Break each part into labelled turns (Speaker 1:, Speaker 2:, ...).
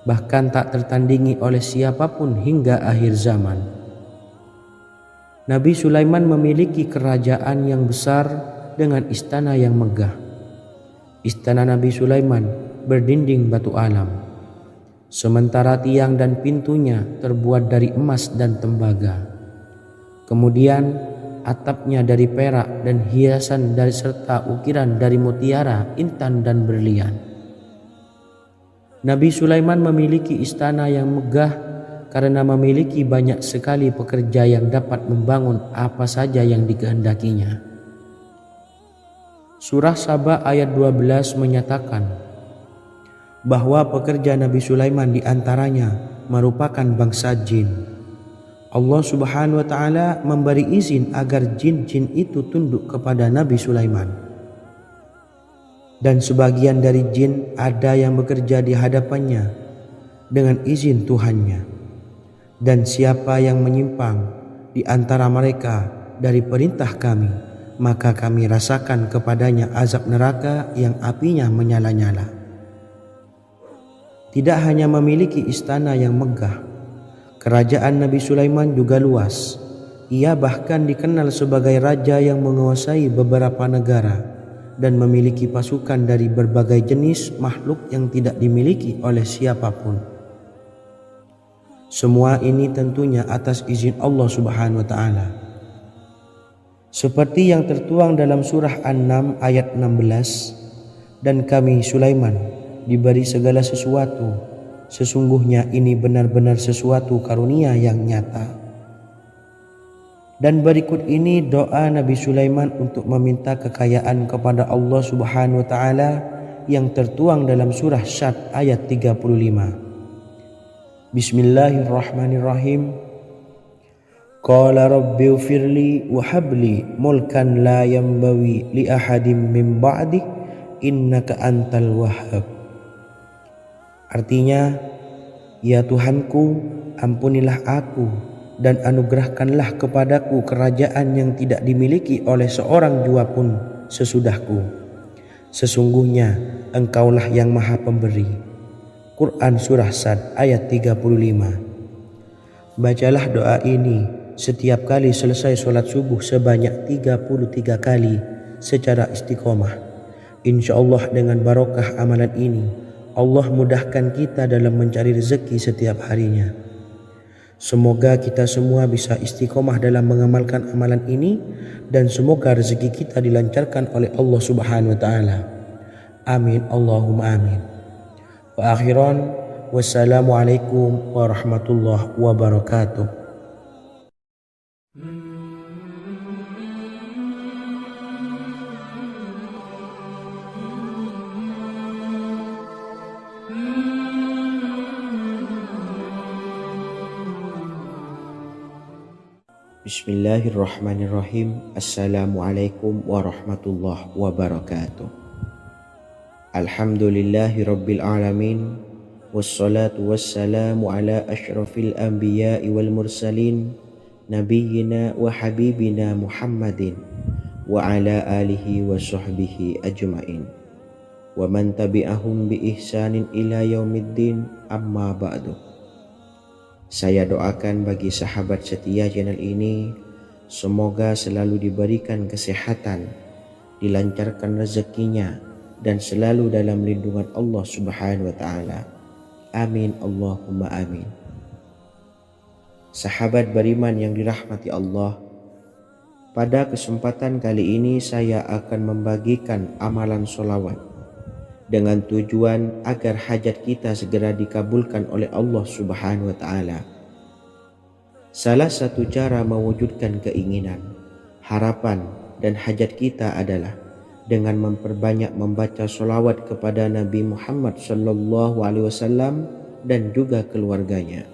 Speaker 1: bahkan tak tertandingi oleh siapapun hingga akhir zaman. Nabi Sulaiman memiliki kerajaan yang besar dengan istana yang megah. Istana Nabi Sulaiman berdinding batu alam, sementara tiang dan pintunya terbuat dari emas dan tembaga. Kemudian atapnya dari perak dan hiasan dari serta ukiran dari mutiara, intan dan berlian. Nabi Sulaiman memiliki istana yang megah karena memiliki banyak sekali pekerja yang dapat membangun apa saja yang dikehendakinya. Surah Saba ayat 12 menyatakan bahwa pekerja Nabi Sulaiman diantaranya merupakan bangsa jin. Allah Subhanahu wa Ta'ala memberi izin agar jin-jin itu tunduk kepada Nabi Sulaiman. Dan sebagian dari jin ada yang bekerja di hadapannya dengan izin Tuhannya. Dan siapa yang menyimpang di antara mereka dari perintah kami, maka kami rasakan kepadanya azab neraka yang apinya menyala-nyala. Tidak hanya memiliki istana yang megah, kerajaan Nabi Sulaiman juga luas. Ia bahkan dikenal sebagai raja yang menguasai beberapa negara dan memiliki pasukan dari berbagai jenis makhluk yang tidak dimiliki oleh siapapun. Semua ini tentunya atas izin Allah Subhanahu wa Ta'ala. Seperti yang tertuang dalam surah An-Naml ayat 16, dan kami Sulaiman diberi segala sesuatu, sesungguhnya ini benar-benar sesuatu karunia yang nyata. Dan berikut ini doa Nabi Sulaiman untuk meminta kekayaan kepada Allah Subhanahu wa Ta'ala yang tertuang dalam surah Syad ayat 35. Bismillahirrahmanirrahim. Qala rabbi ufirli wa habli mulkan la yambawi li ahadim min ba'di innaka antal wahhab. Artinya, ya Tuhanku, ampunilah aku dan anugerahkanlah kepadaku kerajaan yang tidak dimiliki oleh seorang jua pun sesudahku. Sesungguhnya Engkaulah yang Maha Pemberi. Quran Surah Sad ayat 35. Bacalah doa ini setiap kali selesai sholat subuh sebanyak 33 kali secara istiqomah. Insya Allah dengan barokah amalan ini, Allah mudahkan kita dalam mencari rezeki setiap harinya. Semoga kita semua bisa istiqomah dalam mengamalkan amalan ini, dan semoga rezeki kita dilancarkan oleh Allah Subhanahu wa Ta'ala. Amin Allahumma amin. Wa akhiran, wassalamualaikum warahmatullahi wabarakatuh. Bismillahirrahmanirrahim. Assalamualaikum warahmatullahi wabarakatuh. Alhamdulillahi rabbil alamin. Wassalatu wassalamu ala ashrafil anbiya'i wal mursalin, nabiyyina wa habibina Muhammadin wa ala alihi wa sahbihi ajma'in wa man tabi'ahum bi ihsanin ila yaumiddin, amma ba'du. Saya doakan bagi sahabat setia channel ini, semoga selalu diberikan kesehatan, dilancarkan rezekinya, dan selalu dalam lindungan Allah Subhanahu wa Ta'ala. Amin Allahumma amin. Sahabat beriman yang dirahmati Allah, pada kesempatan kali ini saya akan membagikan amalan sholawat dengan tujuan agar hajat kita segera dikabulkan oleh Allah Subhanahu wa Ta'ala. Salah satu cara mewujudkan keinginan, harapan, dan hajat kita adalah dengan memperbanyak membaca sholawat kepada Nabi Muhammad SAW dan juga keluarganya.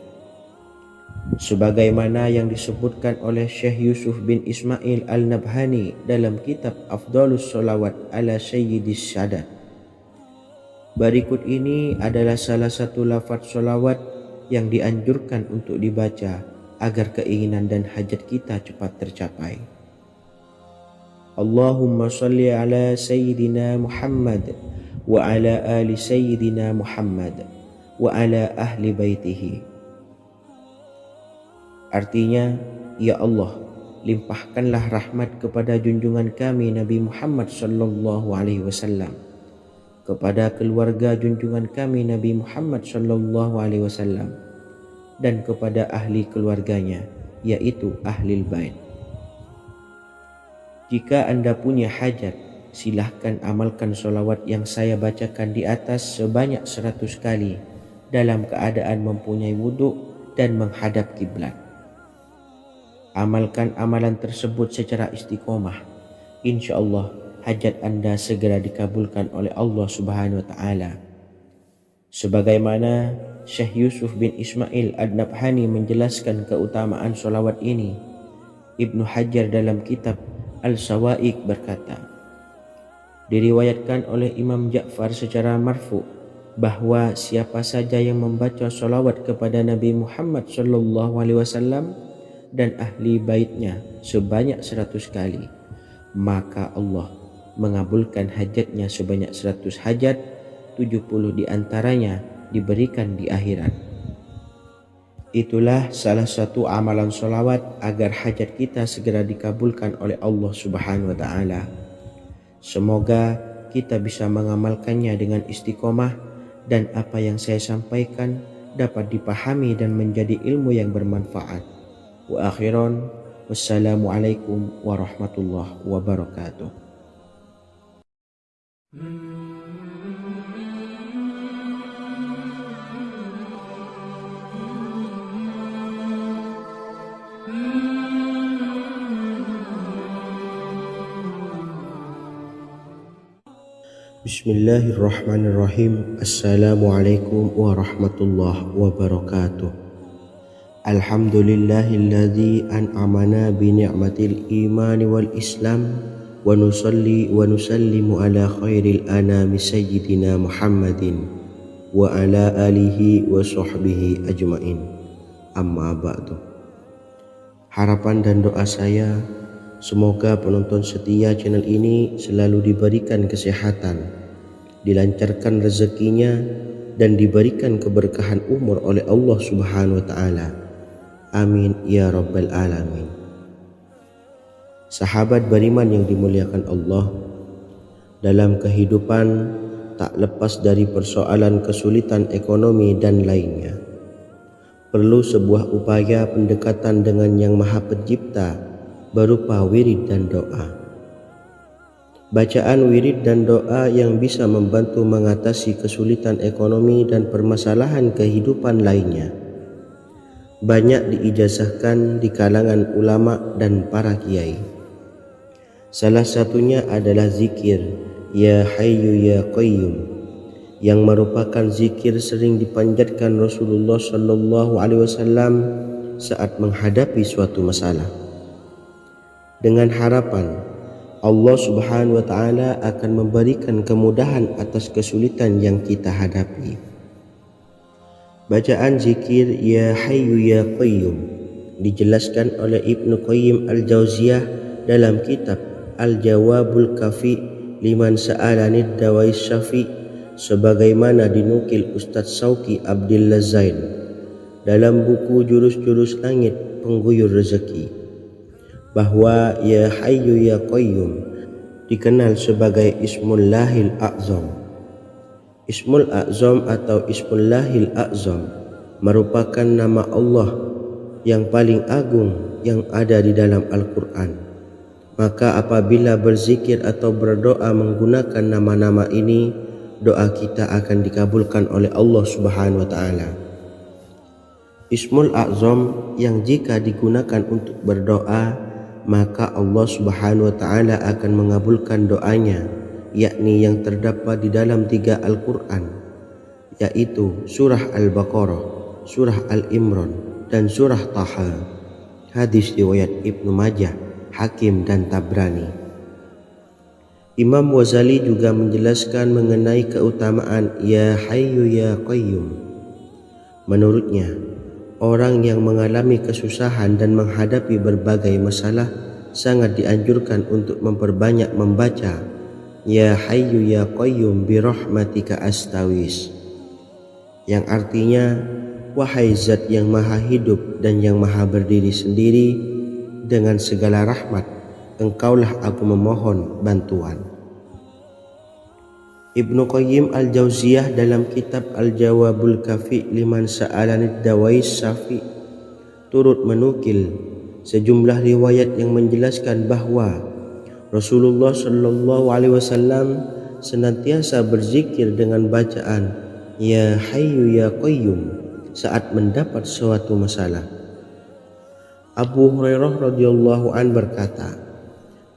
Speaker 1: Sebagaimana yang disebutkan oleh Syekh Yusuf bin Ismail Al-Nabhani dalam kitab Afdhalus Sholawat ala Sayyidis Sadat. Berikut ini adalah salah satu lafaz sholawat yang dianjurkan untuk dibaca agar keinginan dan hajat kita cepat tercapai. Allahumma salli ala Sayyidina Muhammad wa ala ali Sayyidina Muhammad wa ala ahli baitihi. Artinya, ya Allah, limpahkanlah rahmat kepada junjungan kami Nabi Muhammad sallallahu alaihi wasallam, kepada keluarga junjungan kami Nabi Muhammad sallallahu alaihi wasallam, dan kepada ahli keluarganya, yaitu ahlil bait. Jika Anda punya hajat, silahkan amalkan solawat yang saya bacakan di atas sebanyak 100 kali dalam keadaan mempunyai wudhu dan menghadap kiblat. Amalkan amalan tersebut secara istiqomah. Insya Allah hajat Anda segera dikabulkan oleh Allah Subhanahu wa Ta'ala. Sebagaimana Syekh Yusuf bin Ismail Ad-Nabhani menjelaskan keutamaan solawat ini, Ibnu Hajar dalam kitab Al-Sawa'iq berkata, diriwayatkan oleh Imam Ja'far secara marfu bahwa siapa saja yang membaca solawat kepada Nabi Muhammad sallallahu alaihi wasallam dan ahli baitnya sebanyak 100 kali, maka Allah mengabulkan hajatnya sebanyak 100 hajat, 70 diantaranya diberikan di akhirat. Itulah salah satu amalan solawat agar hajat kita segera dikabulkan oleh Allah Subhanahu wa Ta'ala. Semoga kita bisa mengamalkannya dengan istiqomah dan apa yang saya sampaikan dapat dipahami dan menjadi ilmu yang bermanfaat. Wa akhiran, wassalamualaikum warahmatullahi wabarakatuh. Bismillahirrahmanirrahim. Assalamualaikum warahmatullahi wabarakatuh. Alhamdulillahilladzi an'amana bi ni'matil iman wal islam wa nusalli wa nusallimu ala khairil anami sayyidina Muhammadin wa ala alihi wa sahbihi ajmain. Amma ba'du. Harapan dan doa saya, semoga penonton setia channel ini selalu diberikan kesehatan, dilancarkan rezekinya, dan diberikan keberkahan umur oleh Allah Subhanahu wa Ta'ala. Amin ya rabbal alamin. Sahabat beriman yang dimuliakan Allah, dalam kehidupan tak lepas dari persoalan kesulitan ekonomi dan lainnya. Perlu sebuah upaya pendekatan dengan Yang Maha Pencipta berupa wirid dan doa. Bacaan wirid dan doa yang bisa membantu mengatasi kesulitan ekonomi dan permasalahan kehidupan lainnya banyak diijazahkan di kalangan ulama dan para kiai. Salah satunya adalah zikir Ya Hayyu Ya Qayyum, yang merupakan zikir sering dipanjatkan Rasulullah sallallahu alaihi wasallam saat menghadapi suatu masalah, dengan harapan Allah Subhanahu wa Ta'ala akan memberikan kemudahan atas kesulitan yang kita hadapi. Bacaan zikir Ya Hayyu Ya Qayyum dijelaskan oleh Ibnu Qayyim Al-Jauziyah dalam kitab Al-Jawabul Kafi liman sa'alanid dawais syafi, sebagaimana dinukil Ustadz Sauki Abdillah Zain dalam buku Jurus-Jurus Langit Pengguyur Rezeki, bahwa Ya Hayyu Ya Qayyum dikenal sebagai Ismullahil A'zam. Ismul A'zam atau Ismullahil A'zam merupakan nama Allah yang paling agung yang ada di dalam Al-Quran. Maka apabila berzikir atau berdoa menggunakan nama-nama ini, doa kita akan dikabulkan oleh Allah Subhanahu wa Ta'ala. Ismul A'zam yang jika digunakan untuk berdoa, maka Allah Subhanahu wa Ta'ala akan mengabulkan doanya, yakni yang terdapat di dalam 3 Al-Quran, yaitu surah Al-Baqarah, surah Al-Imran, dan surah Taha. Hadis riwayat Ibnu Majah, Hakim, dan Tabrani. Imam Ghazali juga menjelaskan mengenai keutamaan Ya Hayyu Ya Qayyum. Menurutnya, orang yang mengalami kesusahan dan menghadapi berbagai masalah sangat dianjurkan untuk memperbanyak membaca Ya Hayyu Ya Qayyum bi rahmatika astawis. yang artinya, wahai zat yang maha hidup dan yang maha berdiri sendiri, dengan segala rahmat, engkaulah aku memohon bantuan. Ibnu Qayyim al-Jauziyah dalam kitab Al-Jawabul Kafi liman sa'alanid dawais syafi turut menukil sejumlah riwayat yang menjelaskan bahwa Rasulullah Shallallahu Alaihi Wasallam senantiasa berzikir dengan bacaan Ya Hayyu Ya Qayyum saat mendapat suatu masalah. Abu Hurairah radhiyallahu an berkata,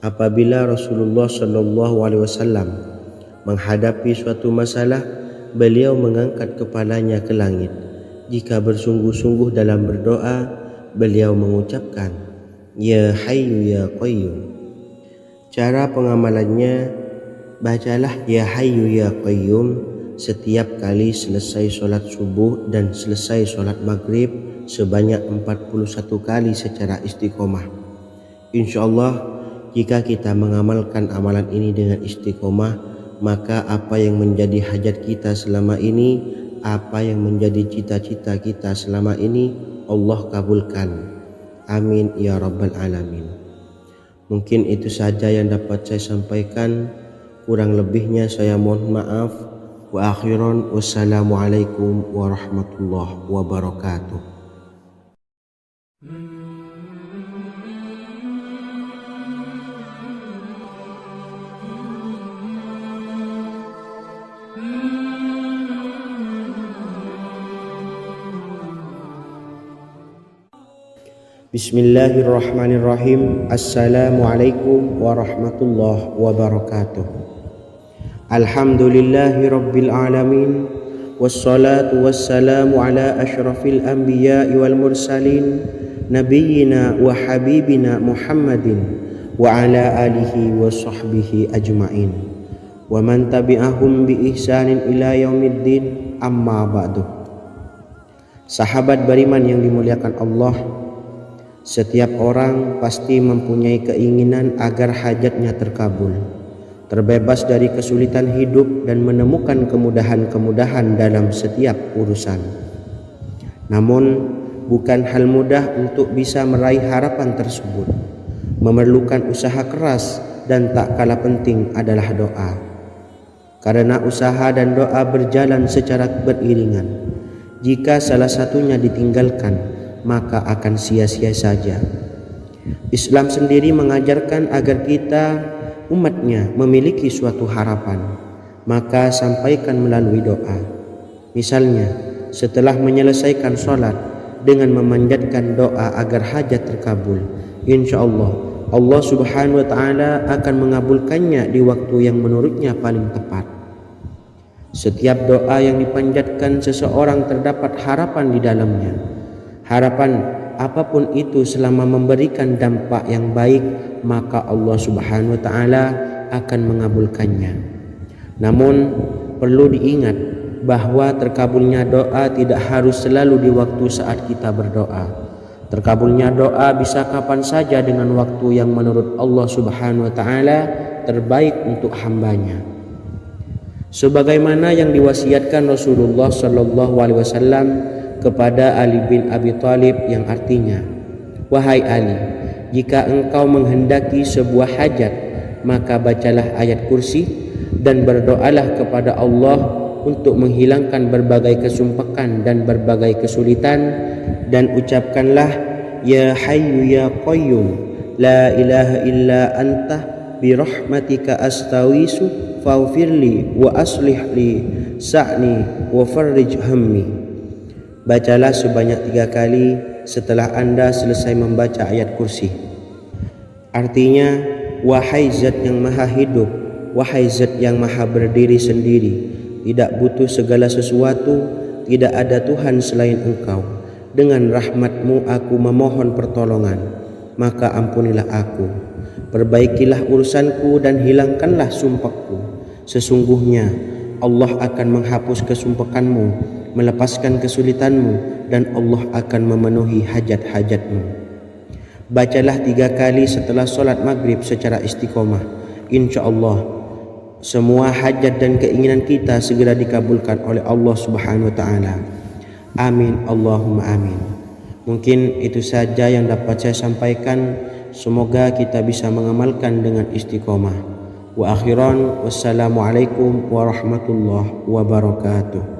Speaker 1: apabila Rasulullah Shallallahu Alaihi Wasallam menghadapi suatu masalah, beliau mengangkat kepalanya ke langit. Jika bersungguh-sungguh dalam berdoa, beliau mengucapkan Ya Hayyu Ya Qayyum. Cara pengamalannya, bacalah Ya Hayyu Ya Qayyum setiap kali selesai sholat subuh dan selesai sholat maghrib sebanyak 41 kali secara istiqomah. Insyaallah, jika kita mengamalkan amalan ini dengan istiqomah, maka apa yang menjadi hajat kita selama ini, apa yang menjadi cita-cita kita selama ini, Allah kabulkan. Amin ya rabbal alamin. Mungkin itu saja yang dapat saya sampaikan. Kurang lebihnya saya mohon maaf. Wa akhiran, wassalamualaikum warahmatullahi wabarakatuh. Bismillahirrahmanirrahim. Assalamualaikum warahmatullahi wabarakatuh. Alhamdulillahi rabbil alamin, wassalatu wassalamu ala asyrafil anbiya'i wal mursalin, nabiyyina wa habibina Muhammadin wa ala alihi wa sahbihi ajma'in, wa man tabi'ahum bi ihsanin ila yaumiddin, amma ba'du. Sahabat beriman yang dimuliakan Allah, setiap orang pasti mempunyai keinginan agar hajatnya terkabul, terbebas dari kesulitan hidup dan menemukan kemudahan-kemudahan dalam setiap urusan. Namun, bukan hal mudah untuk bisa meraih harapan tersebut. Memerlukan usaha keras dan tak kalah penting adalah doa. Karena usaha dan doa berjalan secara beriringan. Jika salah satunya ditinggalkan, maka akan sia-sia saja. Islam sendiri mengajarkan agar kita umatnya memiliki suatu harapan, maka sampaikan melalui doa. Misalnya, setelah menyelesaikan sholat dengan memanjatkan doa agar hajat terkabul, insyaallah Allah subhanahu wa ta'ala akan mengabulkannya di waktu yang menurutnya paling tepat. Setiap doa yang dipanjatkan seseorang terdapat harapan di dalamnya. Harapan apapun itu selama memberikan dampak yang baik, maka Allah subhanahu wa ta'ala akan mengabulkannya. Namun perlu diingat bahwa terkabulnya doa tidak harus selalu di waktu saat kita berdoa. Terkabulnya doa bisa kapan saja dengan waktu yang menurut Allah subhanahu wa ta'ala terbaik untuk hambanya. Sebagaimana yang diwasiatkan Rasulullah sallallahu alaihi wasallam kepada Ali bin Abi Thalib, yang artinya, wahai Ali, jika engkau menghendaki sebuah hajat, maka bacalah ayat kursi dan berdoalah kepada Allah untuk menghilangkan berbagai kesumpakan dan berbagai kesulitan, dan ucapkanlah Ya Hayyu Ya Qayyum la ilaha illa anta birahmatika astawisu faghfirli wa aslih li sa'ni wa farrij hammi. Bacalah sebanyak 3 kali setelah Anda selesai membaca ayat kursi. Artinya, wahai zat yang maha hidup, wahai zat yang maha berdiri sendiri, tidak butuh segala sesuatu, tidak ada Tuhan selain Engkau. Dengan rahmat-Mu aku memohon pertolongan, maka ampunilah aku. Perbaikilah urusanku dan hilangkanlah sumpahku. Sesungguhnya Allah akan menghapus kesumpahanmu, melepaskan kesulitanmu, dan Allah akan memenuhi hajat-hajatmu. Bacalah 3 kali setelah sholat maghrib secara istiqomah. Insya Allah semua hajat dan keinginan kita segera dikabulkan oleh Allah Subhanahu wa taala. Amin Allahumma amin. Mungkin itu saja yang dapat saya sampaikan. Semoga kita bisa mengamalkan dengan istiqomah. Wa akhiran, wassalamualaikum warahmatullahi wabarakatuh.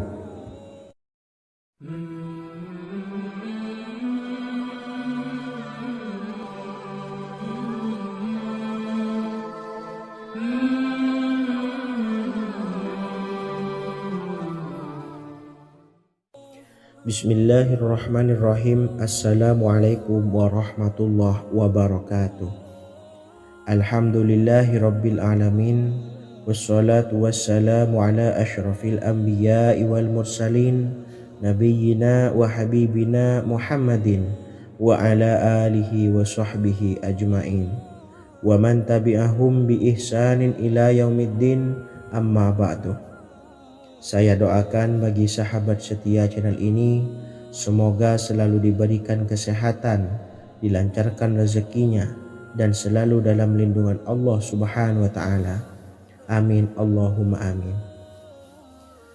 Speaker 1: Bismillahirrahmanirrahim. Assalamualaikum warahmatullahi wabarakatuh. Alhamdulillahi rabbil alamin. Wassalatu wassalamu ala ashrafil anbiya'i wal mursalin, nabiyyina wa habibina Muhammadin wa ala alihi wa sahbihi ajma'in, wa man tabi'ahum bi ihsanin ila yaumiddin, amma ba'du. Saya doakan bagi sahabat setia channel ini, semoga selalu diberikan kesehatan, dilancarkan rezekinya, dan selalu dalam lindungan Allah Subhanahu wa taala. Amin Allahumma amin.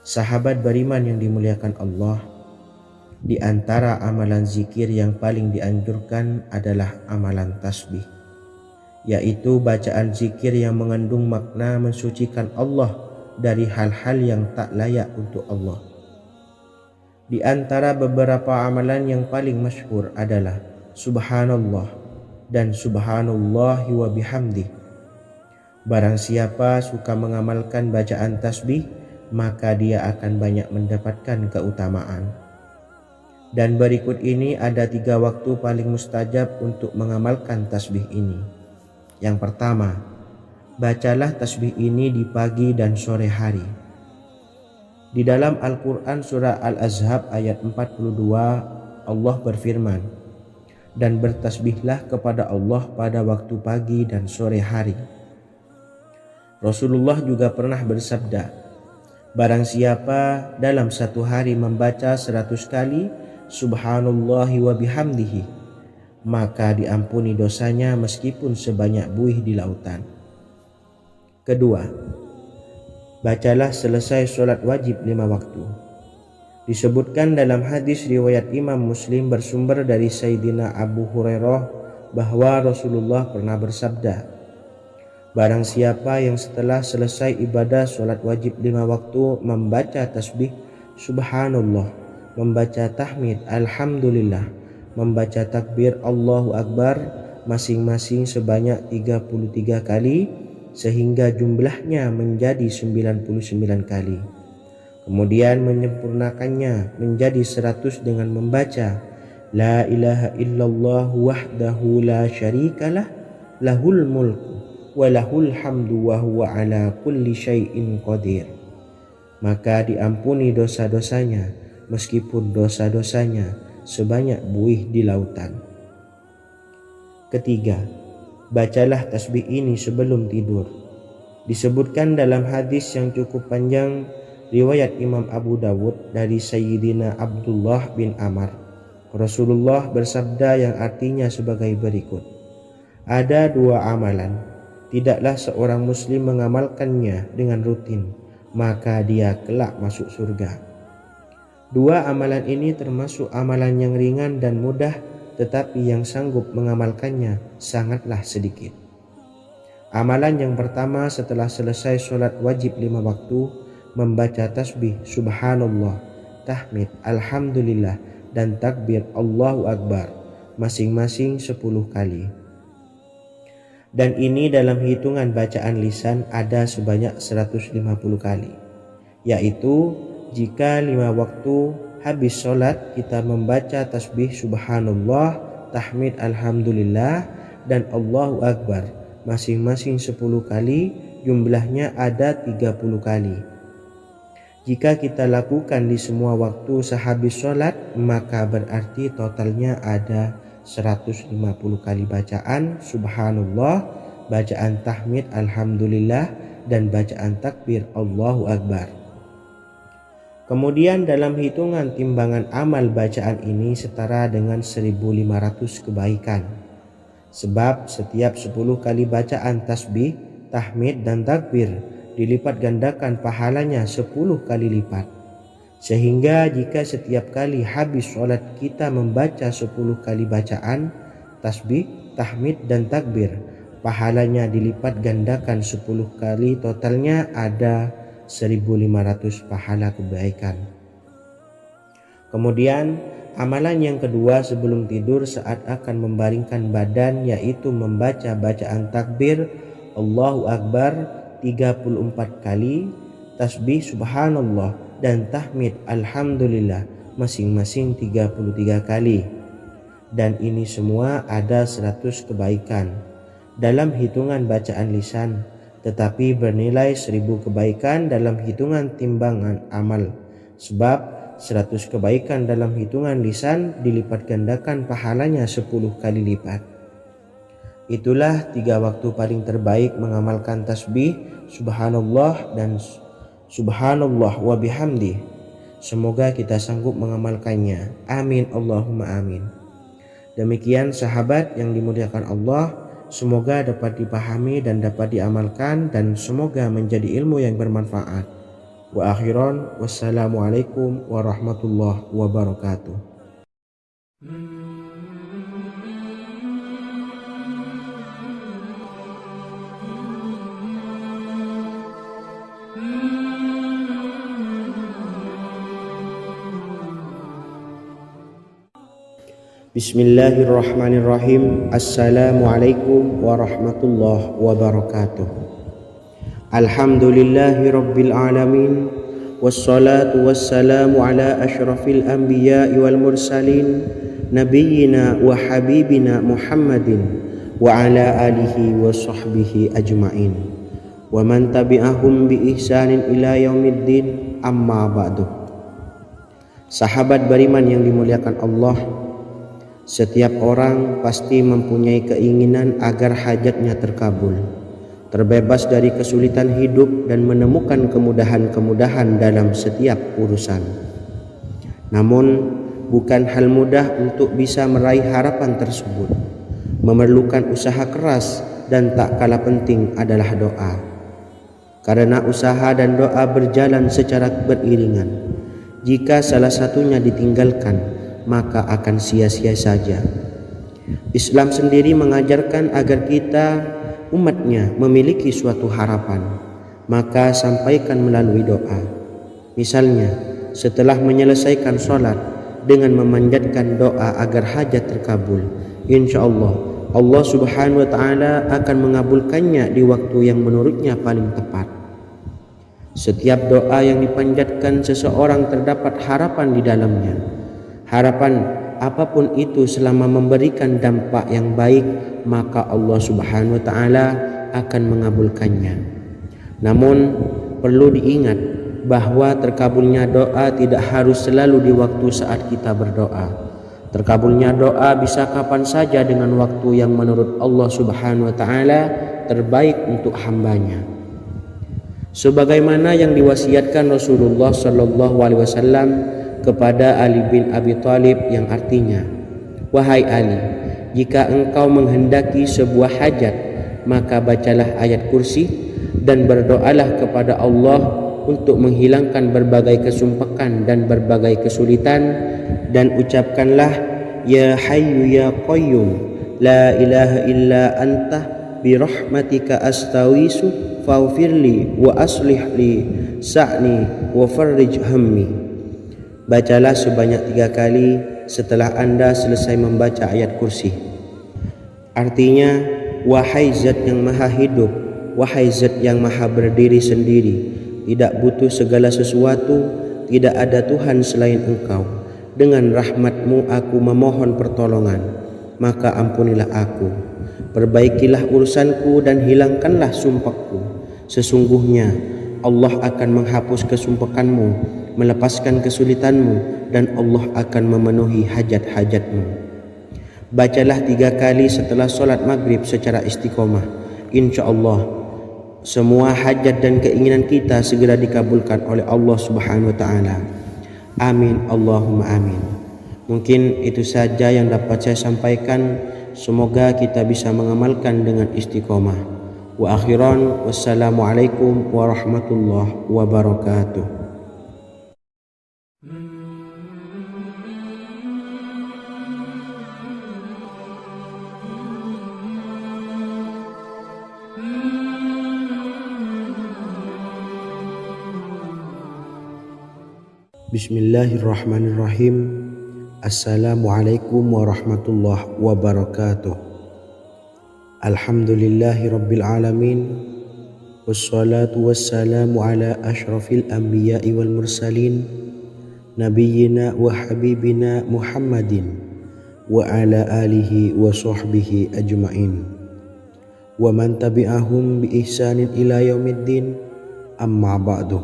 Speaker 1: Sahabat beriman yang dimuliakan Allah, di antara amalan zikir yang paling dianjurkan adalah amalan tasbih, yaitu bacaan zikir yang mengandung makna mensucikan Allah dari hal-hal yang tak layak untuk Allah. Di antara beberapa amalan yang paling masyhur adalah Subhanallah dan Subhanallahi wa bihamdih. Barang siapa suka mengamalkan bacaan tasbih, maka dia akan banyak mendapatkan keutamaan. Dan berikut ini ada 3 waktu paling mustajab untuk mengamalkan tasbih ini. Yang pertama, bacalah tasbih ini di pagi dan sore hari. Di dalam Al-Quran surah Al-Ahzab ayat 42, Allah berfirman, dan bertasbihlah kepada Allah pada waktu pagi dan sore hari. Rasulullah juga pernah bersabda, barang siapa dalam satu hari membaca 100 kali Subhanallahi wa bihamdihi, maka diampuni dosanya meskipun sebanyak buih di lautan. Kedua, bacalah selesai sholat wajib 5 waktu. Disebutkan dalam hadis riwayat Imam Muslim bersumber dari Sayyidina Abu Hurairah bahwa Rasulullah pernah bersabda, barang siapa yang setelah selesai ibadah sholat wajib 5 waktu membaca tasbih Subhanallah, membaca tahmid Alhamdulillah, membaca takbir Allahu Akbar masing-masing sebanyak 33 kali, sehingga jumlahnya menjadi 99 kali. Kemudian menyempurnakannya menjadi 100 dengan membaca La ilaha illallah wahdahu la syarikalah, lahul mulku wa lahul hamdu wa huwa ala kulli syai'in qadir. Maka diampuni dosa-dosanya meskipun dosa-dosanya sebanyak buih di lautan. Ketiga, bacalah tasbih ini sebelum tidur. Disebutkan dalam hadis yang cukup panjang riwayat Imam Abu Dawud dari Sayyidina Abdullah bin Amr. Rasulullah bersabda yang artinya sebagai berikut. Ada 2 amalan, tidaklah seorang muslim mengamalkannya dengan rutin, maka dia kelak masuk surga. 2 amalan ini termasuk amalan yang ringan dan mudah, tetapi yang sanggup mengamalkannya sangatlah sedikit. Amalan yang pertama setelah selesai sholat wajib 5 waktu, membaca tasbih Subhanallah, tahmid Alhamdulillah, dan takbir Allahu Akbar masing-masing 10 kali. Dan ini dalam hitungan bacaan lisan ada sebanyak 150 kali, yaitu jika 5 waktu habis sholat kita membaca tasbih Subhanallah, tahmid Alhamdulillah, dan Allahu Akbar masing-masing 10 kali, jumlahnya ada 30 kali. Jika kita lakukan di semua waktu sehabis sholat, maka berarti totalnya ada 150 kali bacaan Subhanallah, bacaan tahmid Alhamdulillah, dan bacaan takbir Allahu Akbar. Kemudian dalam hitungan timbangan amal bacaan ini setara dengan 1500 kebaikan. Sebab setiap 10 kali bacaan tasbih, tahmid, dan takbir dilipat gandakan pahalanya 10 kali lipat. Sehingga jika setiap kali habis sholat kita membaca 10 kali bacaan, tasbih, tahmid, dan takbir, pahalanya dilipat gandakan 10 kali, totalnya ada 1500 pahala kebaikan. Kemudian amalan yang kedua sebelum tidur saat akan membaringkan badan, yaitu membaca bacaan takbir Allahu Akbar 34 kali, tasbih subhanallah dan tahmid alhamdulillah masing-masing 33 kali. Dan ini semua ada 100 kebaikan dalam hitungan bacaan lisan, tetapi bernilai 1000 kebaikan dalam hitungan timbangan amal. Sebab 100 kebaikan dalam hitungan lisan dilipat gandakan pahalanya 10 kali lipat. Itulah 3 waktu paling terbaik mengamalkan tasbih subhanallah dan subhanallah wa bihamdi. Semoga kita sanggup mengamalkannya. Amin Allahumma amin. Demikian sahabat yang dimuliakan Allah, semoga dapat dipahami dan dapat diamalkan, dan semoga menjadi ilmu yang bermanfaat. Wa akhiran, wassalamualaikum warahmatullahi wabarakatuh. Bismillahirrahmanirrahim. Assalamualaikum warahmatullahi wabarakatuh. Alhamdulillahi rabbil alamin, wassalatu wassalamu ala ashrafil anbiya'i wal mursalin, nabiyyina wa habibina Muhammadin wa ala alihi wa sahbihi ajma'in, wa man tabi'ahum bi ihsanin ila yaumiddin, amma ba'du. Sahabat beriman yang dimuliakan Allah, setiap orang pasti mempunyai keinginan agar hajatnya terkabul, terbebas dari kesulitan hidup dan menemukan kemudahan-kemudahan dalam setiap urusan. Namun bukan hal mudah untuk bisa meraih harapan tersebut. Memerlukan usaha keras, dan tak kalah penting adalah doa. Karena usaha dan doa berjalan secara beriringan. Jika salah satunya ditinggalkan, maka akan sia-sia saja. Islam sendiri mengajarkan agar kita umatnya memiliki suatu harapan, maka sampaikan melalui doa. Misalnya setelah menyelesaikan sholat dengan memanjatkan doa agar hajat terkabul, insya Allah Allah subhanahu wa ta'ala akan mengabulkannya di waktu yang menurutnya paling tepat. Setiap doa yang dipanjatkan seseorang terdapat harapan di dalamnya. Harapan apapun itu selama memberikan dampak yang baik, maka Allah subhanahu wa ta'ala akan mengabulkannya. Namun perlu diingat bahwa terkabulnya doa tidak harus selalu di waktu saat kita berdoa. Terkabulnya doa bisa kapan saja dengan waktu yang menurut Allah subhanahu wa ta'ala terbaik untuk hambanya. Sebagaimana yang diwasiatkan Rasulullah sallallahu alaihi wasallam kepada Ali bin Abi Thalib, yang artinya, wahai Ali, jika engkau menghendaki sebuah hajat, maka bacalah ayat kursi dan berdoalah kepada Allah untuk menghilangkan berbagai kesumpakan dan berbagai kesulitan, dan ucapkanlah ya hayyu ya qayyum la ilaha illa anta birahmatika astawisu faghfirli wa aslih li sa'ni wa farrij hammi. Bacalah sebanyak 3 kali setelah Anda selesai membaca ayat kursi. Artinya, wahai zat yang maha hidup, wahai zat yang maha berdiri sendiri, tidak butuh segala sesuatu, tidak ada Tuhan selain Engkau. Dengan rahmat-Mu aku memohon pertolongan, maka ampunilah aku. Perbaikilah urusanku dan hilangkanlah sumpahku. Sesungguhnya Allah akan menghapus kesumpahanmu, melepaskan kesulitanmu, dan Allah akan memenuhi hajat-hajatmu. Bacalah 3 kali setelah sholat maghrib secara istiqomah. Insya Allah semua hajat dan keinginan kita segera dikabulkan oleh Allah subhanahu wa ta'ala. Amin Allahumma amin. Mungkin itu saja yang dapat saya sampaikan. Semoga kita bisa mengamalkan dengan istiqomah. Wa akhiran, wassalamualaikum warahmatullahi wabarakatuh. Bismillahirrahmanirrahim. Assalamualaikum warahmatullahi wabarakatuh. Alhamdulillahi rabbil alamin. Wassalatu wassalamu ala ashrafil anbiya'i wal mursalin, nabiyyina wa habibina Muhammadin wa ala alihi wa sahbihi ajma'in wa man tabi'ahum bi ihsanin ila yaumiddin, amma ba'du.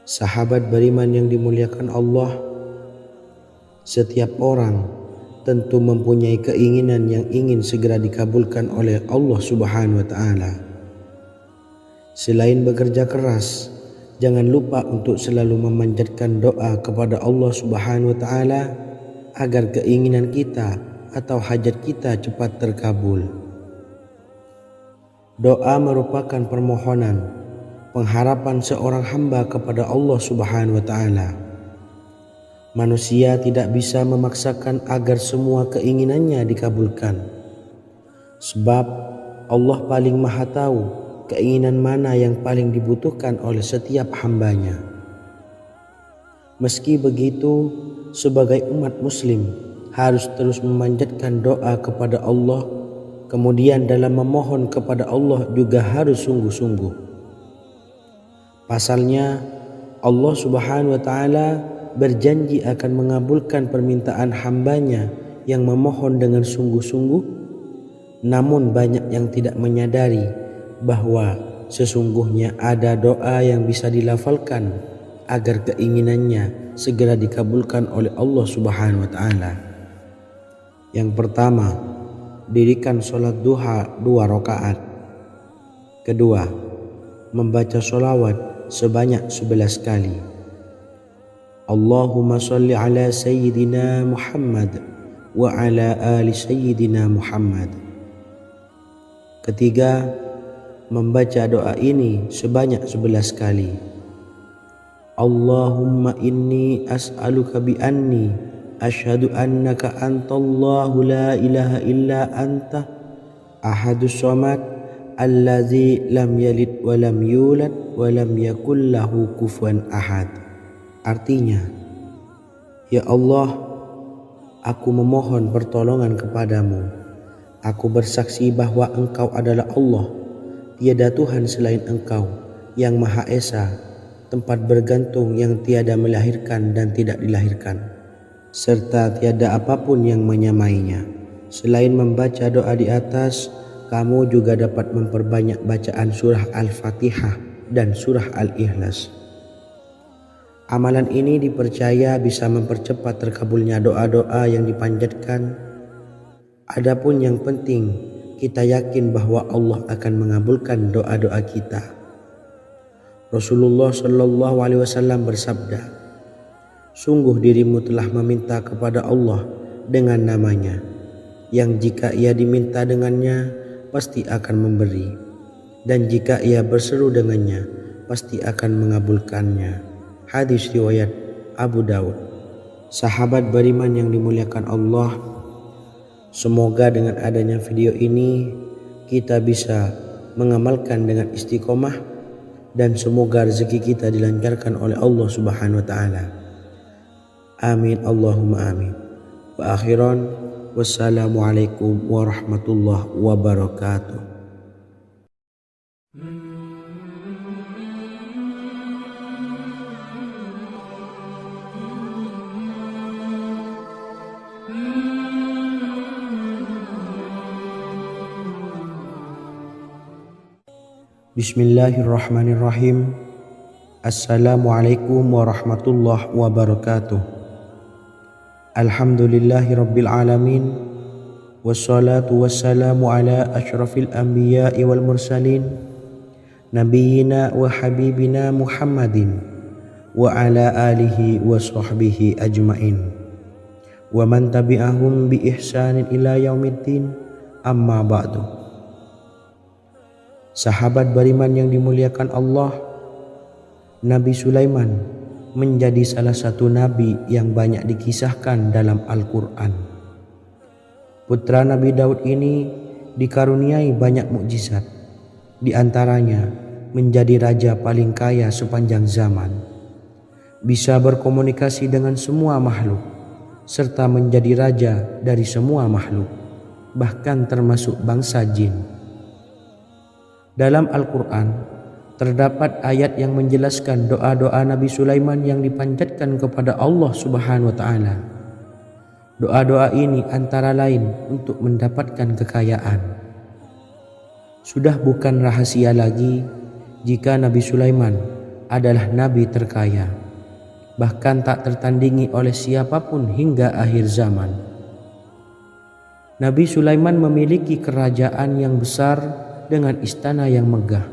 Speaker 1: Sahabat beriman yang dimuliakan Allah, setiap orang tentu mempunyai keinginan yang ingin segera dikabulkan oleh Allah Subhanahu wa Ta'ala. Selain bekerja keras, jangan lupa untuk selalu memanjatkan doa kepada Allah Subhanahu wa Ta'ala agar keinginan kita atau hajat kita cepat terkabul. Doa merupakan permohonan, pengharapan seorang hamba kepada Allah Subhanahu wa Ta'ala. Manusia tidak bisa memaksakan agar semua keinginannya dikabulkan, sebab Allah paling maha tahu keinginan mana yang paling dibutuhkan oleh setiap hambanya. Meski begitu, sebagai umat muslim harus terus memanjatkan doa kepada Allah, kemudian dalam memohon kepada Allah juga harus sungguh-sungguh. Pasalnya, Allah Subhanahu wa Ta'ala berjanji akan mengabulkan permintaan hambanya yang memohon dengan sungguh-sungguh. Namun banyak yang tidak menyadari bahwa sesungguhnya ada doa yang bisa dilafalkan agar keinginannya segera dikabulkan oleh Allah Subhanahu wa Ta'ala. Yang pertama, dirikan sholat duha 2 rakaat. Kedua, membaca sholawat sebanyak 11 kali. Allahumma sholli ala sayyidina Muhammad wa ala ali sayyidina Muhammad. Ketiga, membaca doa ini sebanyak 11 kali. Allahumma inni as'aluka bi anni asyhadu annaka antallahu la ilaha illa anta ahadus samad allazi lam yalid wa lam yulad wa lam yakul lahu kufuwan ahad. Artinya, ya Allah, aku memohon pertolongan kepadamu. Aku bersaksi bahwa Engkau adalah Allah, tiada Tuhan selain Engkau, yang Maha Esa, tempat bergantung yang tiada melahirkan dan tidak dilahirkan, serta tiada apapun yang menyamainya. Selain membaca doa di atas, kamu juga dapat memperbanyak bacaan surah Al-Fatihah dan surah Al-Ikhlas. Amalan ini dipercaya bisa mempercepat terkabulnya doa-doa yang dipanjatkan. Adapun yang penting, kita yakin bahwa Allah akan mengabulkan doa-doa kita. Rasulullah Shallallahu Alaihi Wasallam bersabda, sungguh dirimu telah meminta kepada Allah dengan namanya, yang jika ia diminta dengannya, pasti akan memberi, dan jika ia berseru dengannya, pasti akan mengabulkannya. Hadis riwayat Abu Daud. Sahabat beriman yang dimuliakan Allah, semoga dengan adanya video ini kita bisa mengamalkan dengan istiqomah, dan semoga rezeki kita dilancarkan oleh Allah Subhanahu wa Ta'ala. Amin Allahumma amin. Wa akhiran, wassalamualaikum warahmatullahi wabarakatuh. Bismillahirrahmanirrahim. Assalamualaikum warahmatullahi wabarakatuh. Alhamdulillahi rabbil alamin. Wassalatu wassalamu ala ashrafil anbiya'i wal mursalin, nabiyyina wa habibina Muhammadin wa ala alihi wa sahbihi ajma'in wa man tabi'ahum bi ihsanin ila yaumiddin, amma ba'du. Sahabat beriman yang dimuliakan Allah, Nabi Sulaiman menjadi salah satu nabi yang banyak dikisahkan dalam Al-Quran. Putra Nabi Daud ini dikaruniai banyak mukjizat, di antaranya menjadi raja paling kaya sepanjang zaman, bisa berkomunikasi dengan semua makhluk, serta menjadi raja dari semua makhluk, bahkan termasuk bangsa jin. Dalam Al-Quran terdapat ayat yang menjelaskan doa-doa Nabi Sulaiman yang dipanjatkan kepada Allah Subhanahu wa Ta'ala. Doa-doa ini antara lain untuk mendapatkan kekayaan. Sudah bukan rahasia lagi jika Nabi Sulaiman adalah nabi terkaya, bahkan tak tertandingi oleh siapapun hingga akhir zaman. Nabi Sulaiman memiliki kerajaan yang besar dengan istana yang megah.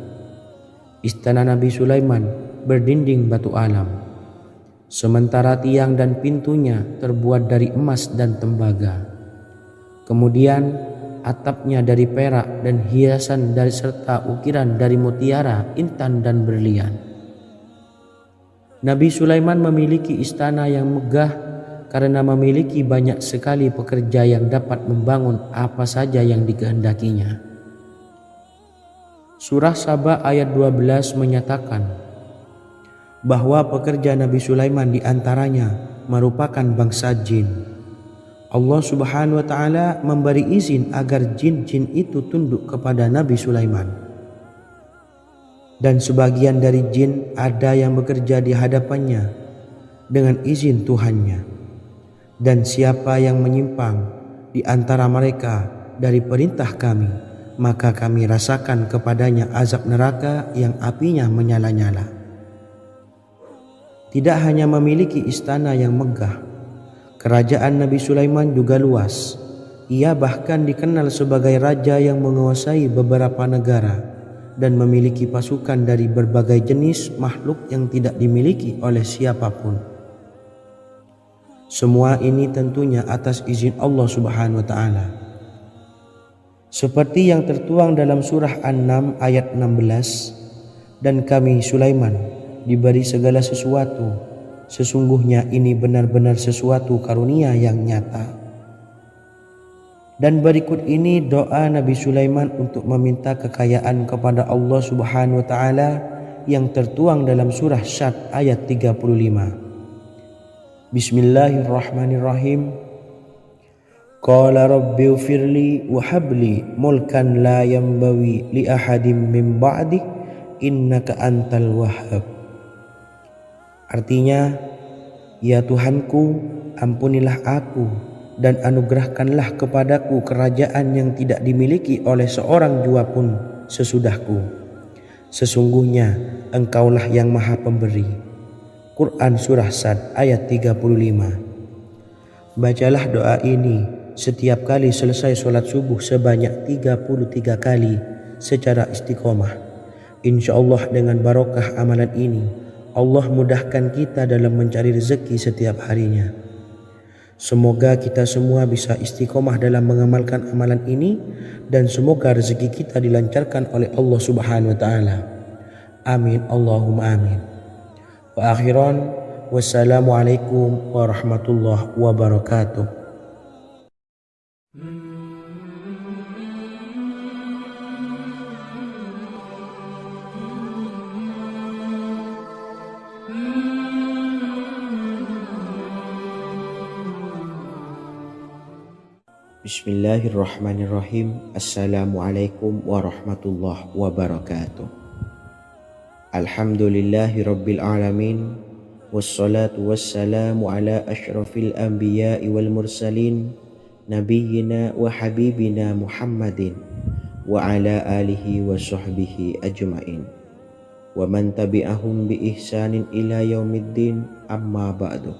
Speaker 1: Istana Nabi Sulaiman berdinding batu alam, sementara tiang dan pintunya terbuat dari emas dan tembaga. Kemudian atapnya dari perak dan hiasan dari serta ukiran dari mutiara, intan dan berlian. Nabi Sulaiman memiliki istana yang megah karena memiliki banyak sekali pekerja yang dapat membangun apa saja yang dikehendakinya. Surah Saba ayat 12 menyatakan bahwa pekerja Nabi Sulaiman diantaranya merupakan bangsa jin. Allah Subhanahu wa Ta'ala memberi izin agar jin-jin itu tunduk kepada Nabi Sulaiman. Dan sebagian dari jin ada yang bekerja di hadapannya dengan izin Tuhannya. Dan siapa yang menyimpang di antara mereka dari perintah kami, maka kami rasakan kepadanya azab neraka yang apinya menyala-nyala. Tidak hanya memiliki istana yang megah, kerajaan Nabi Sulaiman juga luas. Ia bahkan dikenal sebagai raja yang menguasai beberapa negara dan memiliki pasukan dari berbagai jenis makhluk yang tidak dimiliki oleh siapapun. Semua ini tentunya atas izin Allah Subhanahu wa Ta'ala. Seperti yang tertuang dalam surah An-Naml ayat 16, dan kami Sulaiman diberi segala sesuatu, sesungguhnya ini benar-benar sesuatu karunia yang nyata. Dan berikut ini doa Nabi Sulaiman untuk meminta kekayaan kepada Allah Subhanahu wa Ta'ala yang tertuang dalam surah Syad ayat 35. Bismillahirrahmanirrahim. Qala rabbi ufirli wa habli mulkan la yanbawi li ahadim min ba'di innaka antal wahhab. Artinya, ya Tuhanku, ampunilah aku dan anugerahkanlah kepadaku kerajaan yang tidak dimiliki oleh seorang jua pun sesudahku. Sesungguhnya Engkaulah yang Maha Pemberi. Quran Surah Sad ayat 35. Bacalah doa ini setiap kali selesai sholat subuh sebanyak 33 kali secara istiqomah. Insya Allah dengan barokah amalan ini, Allah mudahkan kita dalam mencari rezeki setiap harinya. Semoga kita semua bisa istiqomah dalam mengamalkan amalan ini, dan semoga rezeki kita dilancarkan oleh Allah Subhanahu wa Ta'ala. Amin Allahumma amin. Wa akhiran, wassalamualaikum warahmatullahi wabarakatuh. Bismillahirrahmanirrahim. Assalamualaikum warahmatullahi wabarakatuh. Alhamdulillahi rabbil alamin, wassalatu wassalamu ala ashrafil anbiya'i wal mursalin, nabiyyina wa habibina Muhammadin wa ala alihi wa sahbihi ajma'in wa man tabi'ahum bi ihsanin ila yaumiddin, amma ba'du.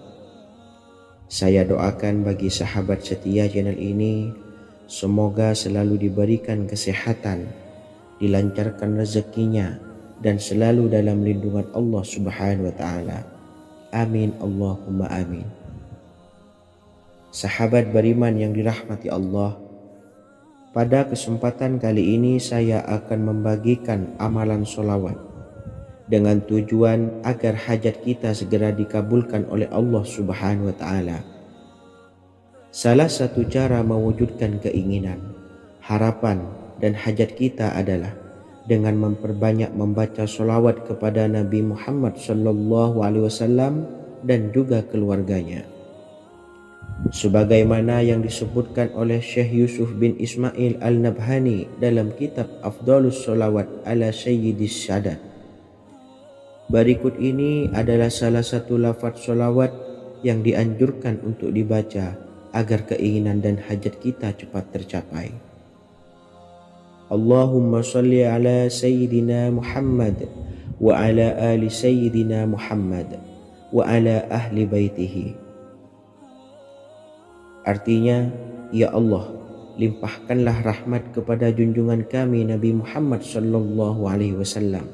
Speaker 1: Saya doakan bagi sahabat setia channel ini, semoga selalu diberikan kesehatan, dilancarkan rezekinya, dan selalu dalam lindungan Allah Subhanahu wa Ta'ala. Amin Allahumma amin. Sahabat beriman yang dirahmati Allah, Pada kesempatan kali ini saya akan membagikan amalan solawat dengan tujuan agar hajat kita segera dikabulkan oleh Allah Subhanahu wa Ta'ala. Salah satu cara mewujudkan keinginan, harapan, dan hajat kita adalah dengan memperbanyak membaca solawat kepada Nabi Muhammad SAW dan juga keluarganya. Sebagaimana yang disebutkan oleh Syekh Yusuf bin Ismail Al-Nabhani dalam kitab Afdalus Solawat ala Sayyidis Sadat. Berikut ini adalah salah satu lafaz solawat yang dianjurkan untuk dibaca agar keinginan dan hajat kita cepat tercapai. Allahumma salli ala Sayyidina Muhammad wa ala ali Sayyidina Muhammad wa ala ahli baitihi. Artinya, ya Allah, limpahkanlah rahmat kepada junjungan kami Nabi Muhammad sallallahu alaihi wasallam,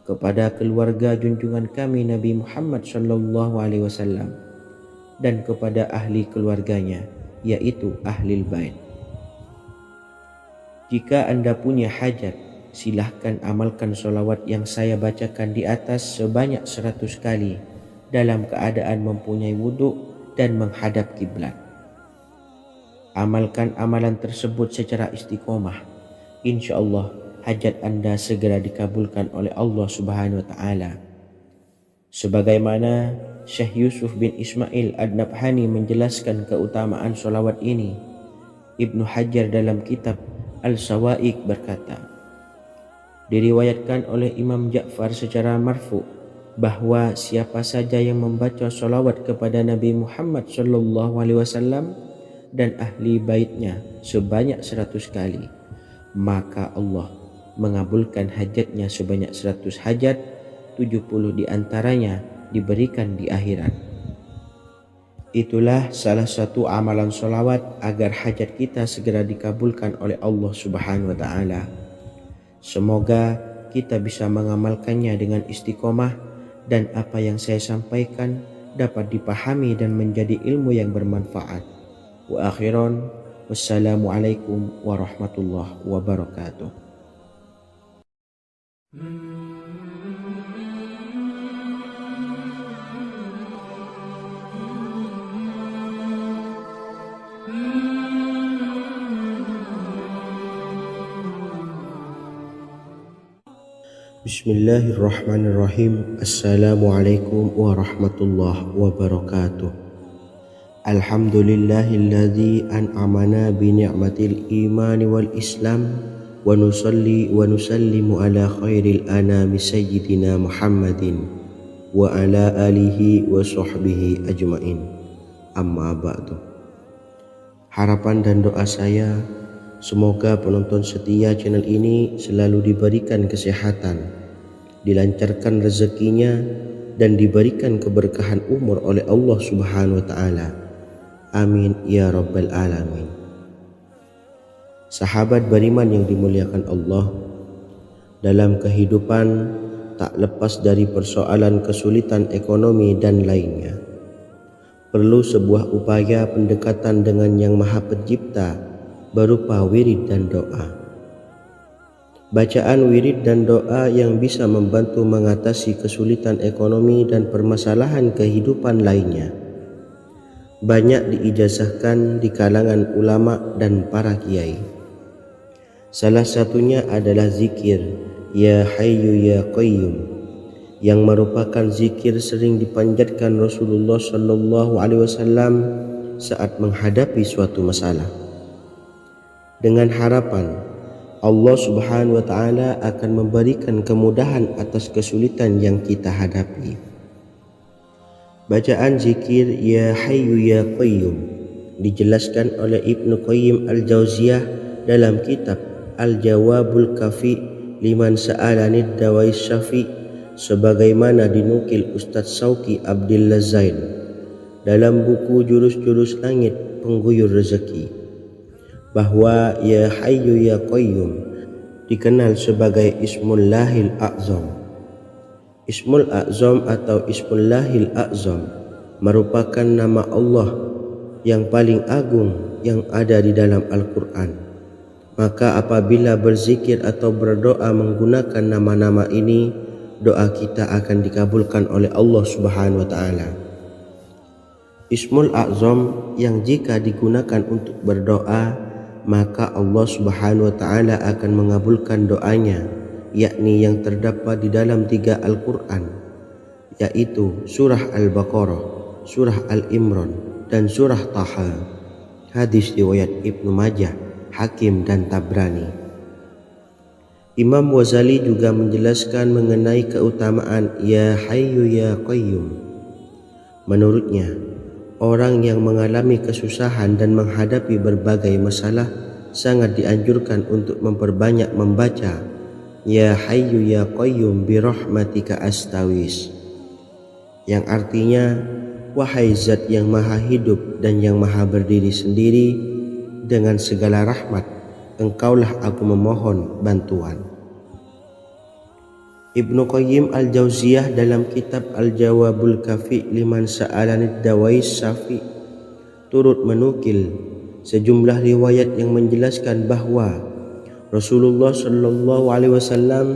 Speaker 1: kepada keluarga junjungan kami Nabi Muhammad sallallahu alaihi wasallam, dan kepada ahli keluarganya, yaitu ahlil bait. Jika Anda punya hajat, silahkan amalkan solawat yang saya bacakan di atas sebanyak 100 kali dalam keadaan mempunyai wudhu dan menghadap kiblat. Amalkan amalan tersebut secara istiqomah. InsyaAllah hajat Anda segera dikabulkan oleh Allah Subhanahu wa Ta'ala. Sebagaimana Syekh Yusuf bin Ismail Ad-Nabhani menjelaskan keutamaan solawat ini, Ibnu Hajar dalam kitab Al-Sawa'iq berkata, diriwayatkan oleh Imam Ja'far secara marfu bahwa siapa saja yang membaca solawat kepada Nabi Muhammad SAW dan ahli baitnya sebanyak 100 kali, maka Allah mengabulkan hajatnya sebanyak 100 hajat, 70 diantaranya diberikan di akhirat. Itulah salah satu amalan solawat agar hajat kita segera dikabulkan oleh Allah Subhanahu wa Ta'ala. Semoga kita bisa mengamalkannya dengan istiqomah dan apa yang saya sampaikan dapat dipahami dan menjadi ilmu yang bermanfaat. Wa akhiran, wassalamualaikum warahmatullahi wabarakatuh. Bismillahirrahmanirrahim. Assalamualaikum warahmatullahi wabarakatuh. Alhamdulillahilladzi an'amana bi ni'matil imani wal islam wa nusalli wa nusallimu ala khairil anami sayyidina Muhammadin wa ala alihi wa sahbihi ajmain. Amma ba'du. Harapan dan doa saya, semoga penonton setia channel ini selalu diberikan kesehatan, dilancarkan rezekinya, dan diberikan keberkahan umur oleh Allah Subhanahu wa Ta'ala. Amin ya rabbal alamin. Sahabat beriman yang dimuliakan Allah, dalam kehidupan tak lepas dari persoalan kesulitan ekonomi dan lainnya. Perlu sebuah upaya pendekatan dengan Yang Maha Pencipta berupa wirid dan doa. Bacaan wirid dan doa yang bisa membantu mengatasi kesulitan ekonomi dan permasalahan kehidupan lainnya banyak diijazahkan di kalangan ulama dan para kiai. Salah satunya adalah zikir Ya Hayyu Ya Qayyum, yang merupakan zikir sering dipanjatkan Rasulullah SAW saat menghadapi suatu masalah, dengan harapan Allah Subhanahu wa Ta'ala akan memberikan kemudahan atas kesulitan yang kita hadapi. Bacaan zikir Ya Hayyu Ya Qayyum dijelaskan oleh Ibnu Qayyim Al-Jauziyah dalam kitab Al-Jawabul Kafi liman sa'alanid dawai syafi, sebagaimana dinukil Ustadz Sauki Abdillah Zain dalam buku Jurus-Jurus Langit Pengguyur Rezeki, bahwa Ya Hayyu Ya Qayyum dikenal sebagai Ismullahil A'zam. Ismul A'zam atau Ismullahil A'zam merupakan nama Allah yang paling agung yang ada di dalam Al-Quran. Maka apabila berzikir atau berdoa menggunakan nama-nama ini, doa kita akan dikabulkan oleh Allah Subhanahu wa taala. Ismul A'zam yang jika digunakan untuk berdoa, maka Allah Subhanahu wa taala akan mengabulkan doanya, yakni yang terdapat di dalam 3 Al-Qur'an, yaitu surah Al-Baqarah, surah Al-Imran, dan surah Taha. Hadis riwayat Ibnu Majah, Hakim, dan Tabrani. Imam Ghazali juga menjelaskan mengenai keutamaan Ya Hayyu Ya Qayyum. Menurutnya, orang yang mengalami kesusahan dan menghadapi berbagai masalah sangat dianjurkan untuk memperbanyak membaca Ya Hayyu Ya Qayyum bi rahmatika astawis, yang artinya, wahai zat yang maha hidup dan yang maha berdiri sendiri, dengan segala rahmat engkaulah aku memohon bantuan. Ibnu Qayyim Al-Jauziyah dalam kitab Al-Jawabul Kafi liman sa'alanid dawais syafi turut menukil sejumlah riwayat yang menjelaskan bahwa Rasulullah Shallallahu Alaihi Wasallam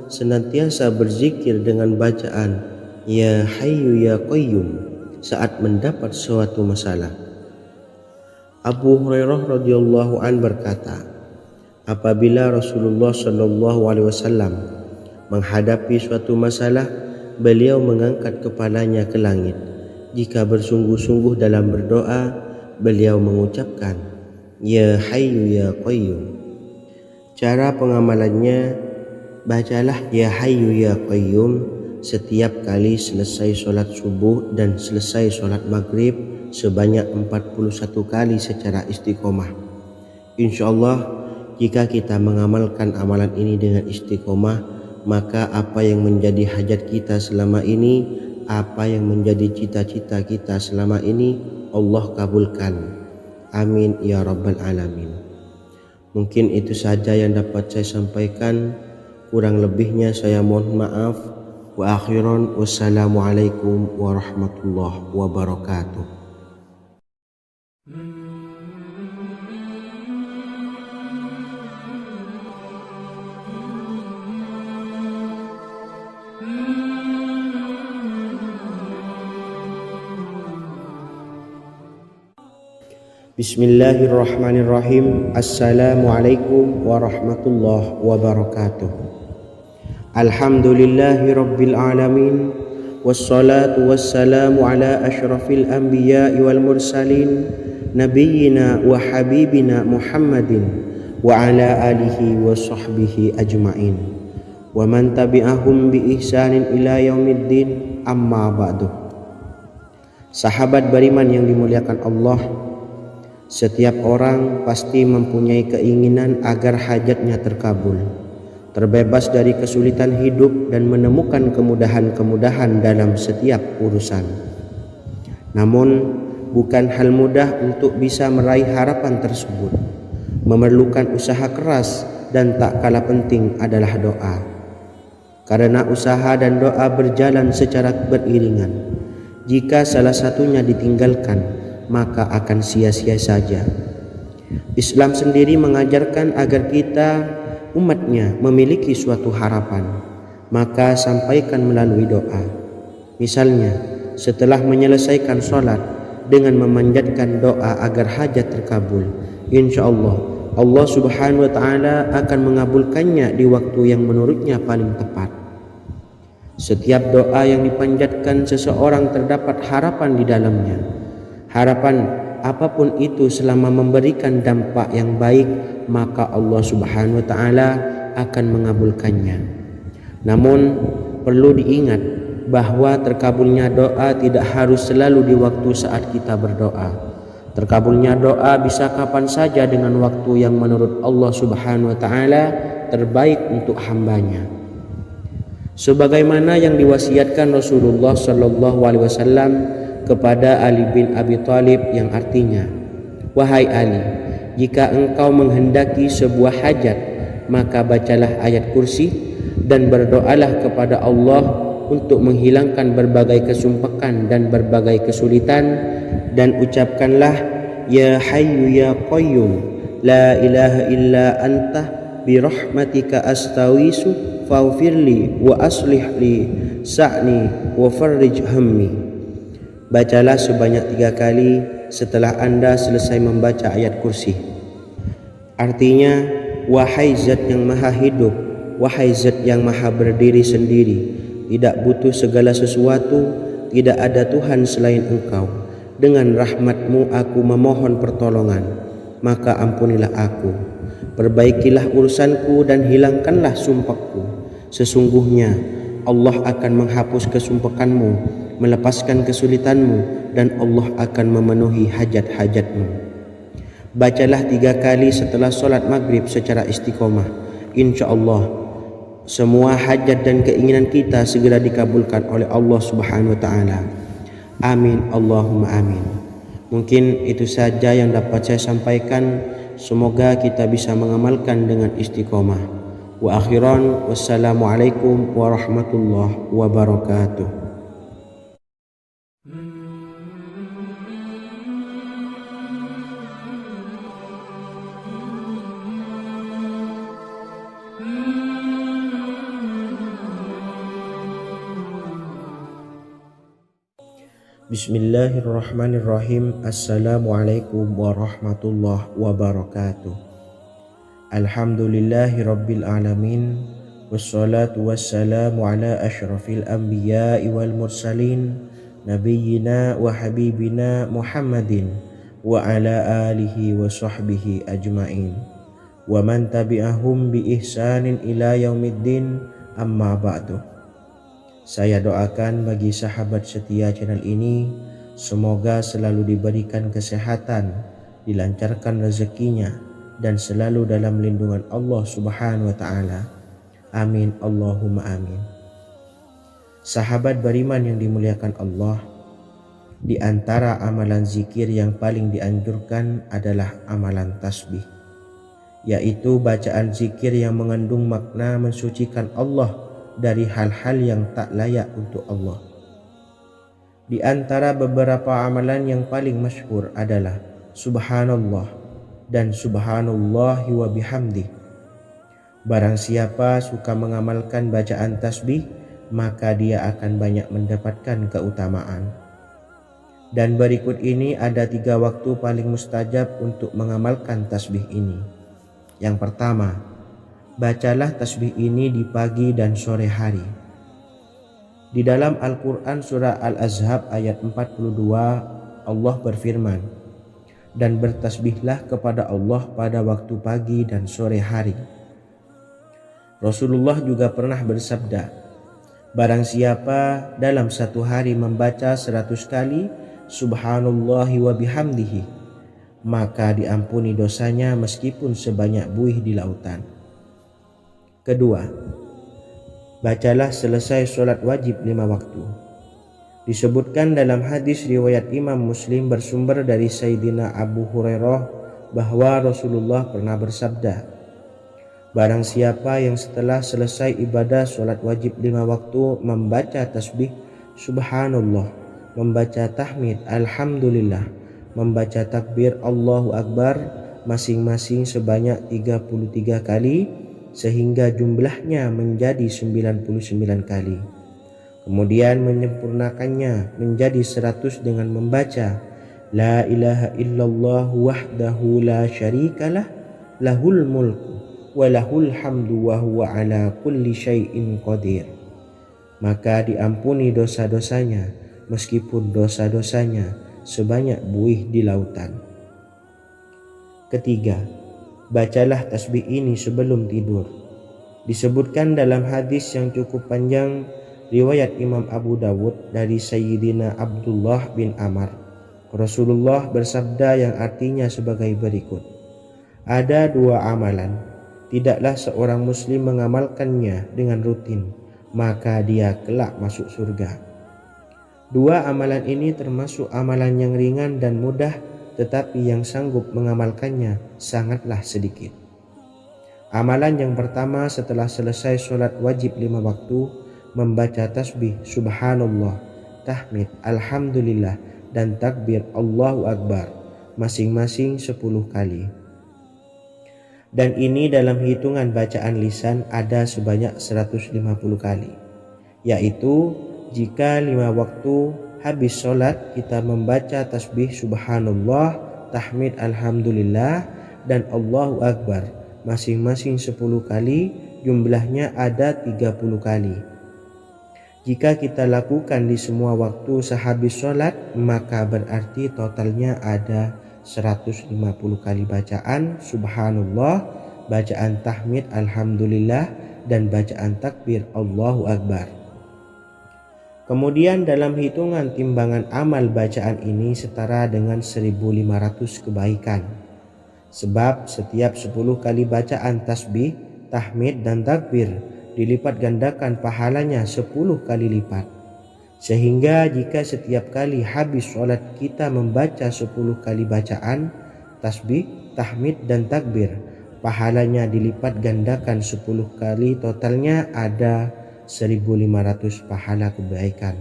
Speaker 1: senantiasa berzikir dengan bacaan Ya Hayyu Ya Qayyum saat mendapat suatu masalah. Abu Hurairah radhiyallahu an berkata, apabila Rasulullah Shallallahu Alaihi Wasallam menghadapi suatu masalah, beliau mengangkat kepalanya ke langit. Jika bersungguh-sungguh dalam berdoa, beliau mengucapkan Ya Hayyu Ya Qayyum. Cara pengamalannya, bacalah Ya Hayyu Ya Qayyum setiap kali selesai sholat subuh dan selesai sholat maghrib sebanyak 41 kali secara istiqomah. Insyaallah, jika kita mengamalkan amalan ini dengan istiqomah, maka apa yang menjadi hajat kita selama ini, apa yang menjadi cita-cita kita selama ini, Allah kabulkan. Amin ya rabbal alamin. Mungkin itu saja yang dapat saya sampaikan. Kurang lebihnya saya mohon maaf. Wa akhiran, wassalamualaikum warahmatullahi wabarakatuh. Bismillahirrahmanirrahim. Assalamualaikum warahmatullahi wabarakatuh. Alhamdulillahi rabbil alamin, wassalatu wassalamu ala ashrafil anbiya'i wal mursalin, nabiyyina wa habibina Muhammadin wa ala alihi wa sahbihi ajma'in, wa man tabi'ahum bi ihsanin ila yaumiddin, amma ba'du. Sahabat beriman yang dimuliakan Allah, setiap orang pasti mempunyai keinginan agar hajatnya terkabul, terbebas dari kesulitan hidup dan menemukan kemudahan-kemudahan dalam setiap urusan. Namun, bukan hal mudah untuk bisa meraih harapan tersebut. Memerlukan usaha keras dan tak kalah penting adalah doa. Karena usaha dan doa berjalan secara beriringan. Jika salah satunya ditinggalkan, maka akan sia-sia saja. Islam sendiri mengajarkan agar kita umatnya memiliki suatu harapan, maka sampaikan melalui doa. Misalnya, setelah menyelesaikan sholat dengan memanjatkan doa agar hajat terkabul, insyaallah Allah Subhanahu wa taala akan mengabulkannya di waktu yang menurutnya paling tepat. Setiap doa yang dipanjatkan seseorang terdapat harapan di dalamnya. Harapan apapun itu selama memberikan dampak yang baik, maka Allah Subhanahu wa taala akan mengabulkannya. Namun perlu diingat bahwa terkabulnya doa tidak harus selalu di waktu saat kita berdoa. Terkabulnya doa bisa kapan saja dengan waktu yang menurut Allah Subhanahu wa taala terbaik untuk hambanya. Sebagaimana yang diwasiatkan Rasulullah Shallallahu Alaihi Wasallam kepada Ali bin Abi Thalib, yang artinya, wahai Ali, jika engkau menghendaki sebuah hajat, maka bacalah ayat kursi dan berdoalah kepada Allah untuk menghilangkan berbagai kesumpakan dan berbagai kesulitan, dan ucapkanlah Ya Hayyu Ya Qayyum la ilaha illa anta birahmatika astawisu faghfirli wa aslih li sa'ni wa farrij hammi. Bacalah sebanyak 3 kali setelah Anda selesai membaca ayat kursi. Artinya, wahai zat yang maha hidup, wahai zat yang maha berdiri sendiri, tidak butuh segala sesuatu, tidak ada Tuhan selain Engkau. Dengan rahmat-Mu aku memohon pertolongan, maka ampunilah aku. Perbaikilah urusanku dan hilangkanlah sumpahku. Sesungguhnya Allah akan menghapus kesumpahanmu, melepaskan kesulitanmu, dan Allah akan memenuhi hajat-hajatmu. Bacalah 3 kali setelah solat maghrib secara istiqomah. Insya Allah semua hajat dan keinginan kita segera dikabulkan oleh Allah Subhanahu wa Ta'ala. Amin Allahumma amin. Mungkin itu saja yang dapat saya sampaikan. Semoga kita bisa mengamalkan dengan istiqomah. Wa akhiran, wassalamualaikum warahmatullahi wabarakatuh. Bismillahirrahmanirrahim. Assalamualaikum warahmatullahi wabarakatuh. Alhamdulillahi rabbil alamin. Wassalatu wassalamu ala ashrafil anbiya'i wal mursalin, nabiyyina wa habibina Muhammadin wa ala alihi wa sahbihi ajma'in, wa man tabi'ahum bi ihsanin ila yaumiddin, amma ba'du. Saya doakan bagi sahabat setia channel ini, semoga selalu diberikan kesehatan, dilancarkan rezekinya, dan selalu dalam lindungan Allah Subhanahu wa Ta'ala. Amin Allahumma amin. Sahabat beriman yang dimuliakan Allah, di antara amalan zikir yang paling dianjurkan adalah amalan tasbih, yaitu bacaan zikir yang mengandung makna mensucikan Allah dari hal-hal yang tak layak untuk Allah. Di antara beberapa amalan yang paling masyhur adalah Subhanallah dan Subhanallahi wa bihamdih. Barang siapa suka mengamalkan bacaan tasbih, maka dia akan banyak mendapatkan keutamaan. Dan berikut ini ada 3 waktu paling mustajab untuk mengamalkan tasbih ini. Yang pertama, bacalah tasbih ini di pagi dan sore hari. Di dalam Al-Quran surah Al-Ahzab ayat 42, Allah berfirman, dan bertasbihlah kepada Allah pada waktu pagi dan sore hari. Rasulullah juga pernah bersabda, barang siapa dalam satu hari membaca 100 kali Subhanallahi wa bihamdihi, maka diampuni dosanya meskipun sebanyak buih di lautan. Kedua, bacalah selesai sholat wajib 5 waktu. Disebutkan dalam hadis riwayat Imam Muslim bersumber dari Sayyidina Abu Hurairah bahwa Rasulullah pernah bersabda, barang siapa yang setelah selesai ibadah sholat wajib 5 waktu membaca tasbih Subhanallah, membaca tahmid Alhamdulillah, membaca takbir Allahu Akbar masing-masing sebanyak 33 kali, sehingga jumlahnya menjadi 99 kali. Kemudian menyempurnakannya menjadi 100 dengan membaca La ilaha illallah wahdahu la syarikalah, lahul mulku wa lahul hamdu wa huwa ala kulli syai'in qadir. Maka diampuni dosa-dosanya meskipun dosa-dosanya sebanyak buih di lautan. Ketiga, bacalah tasbih ini sebelum tidur. Disebutkan dalam hadis yang cukup panjang riwayat Imam Abu Dawud dari Sayyidina Abdullah bin Amr, Rasulullah bersabda yang artinya sebagai berikut, ada 2 amalan, tidaklah seorang muslim mengamalkannya dengan rutin, maka dia kelak masuk surga. 2 amalan ini termasuk amalan yang ringan dan mudah, tetapi yang sanggup mengamalkannya sangatlah sedikit. Amalan yang pertama setelah selesai sholat wajib 5 waktu, membaca tasbih Subhanallah, tahmid Alhamdulillah, dan takbir Allahu Akbar masing-masing 10 kali. Dan ini dalam hitungan bacaan lisan ada sebanyak 150 kali, yaitu jika 5 waktu habis sholat kita membaca tasbih subhanallah, tahmid alhamdulillah, dan Allahu Akbar masing-masing 10 kali, jumlahnya ada 30 kali. Jika kita lakukan di semua waktu sehabis sholat, maka berarti totalnya ada 150 kali bacaan subhanallah, bacaan tahmid alhamdulillah, dan bacaan takbir Allahu Akbar. Kemudian dalam hitungan timbangan amal bacaan ini setara dengan 1500 kebaikan. Sebab setiap 10 kali bacaan tasbih, tahmid, dan takbir dilipat gandakan pahalanya 10 kali lipat. Sehingga jika setiap kali habis sholat kita membaca 10 kali bacaan tasbih, tahmid, dan takbir, pahalanya dilipat gandakan 10 kali, totalnya ada 1500 pahala kebaikan.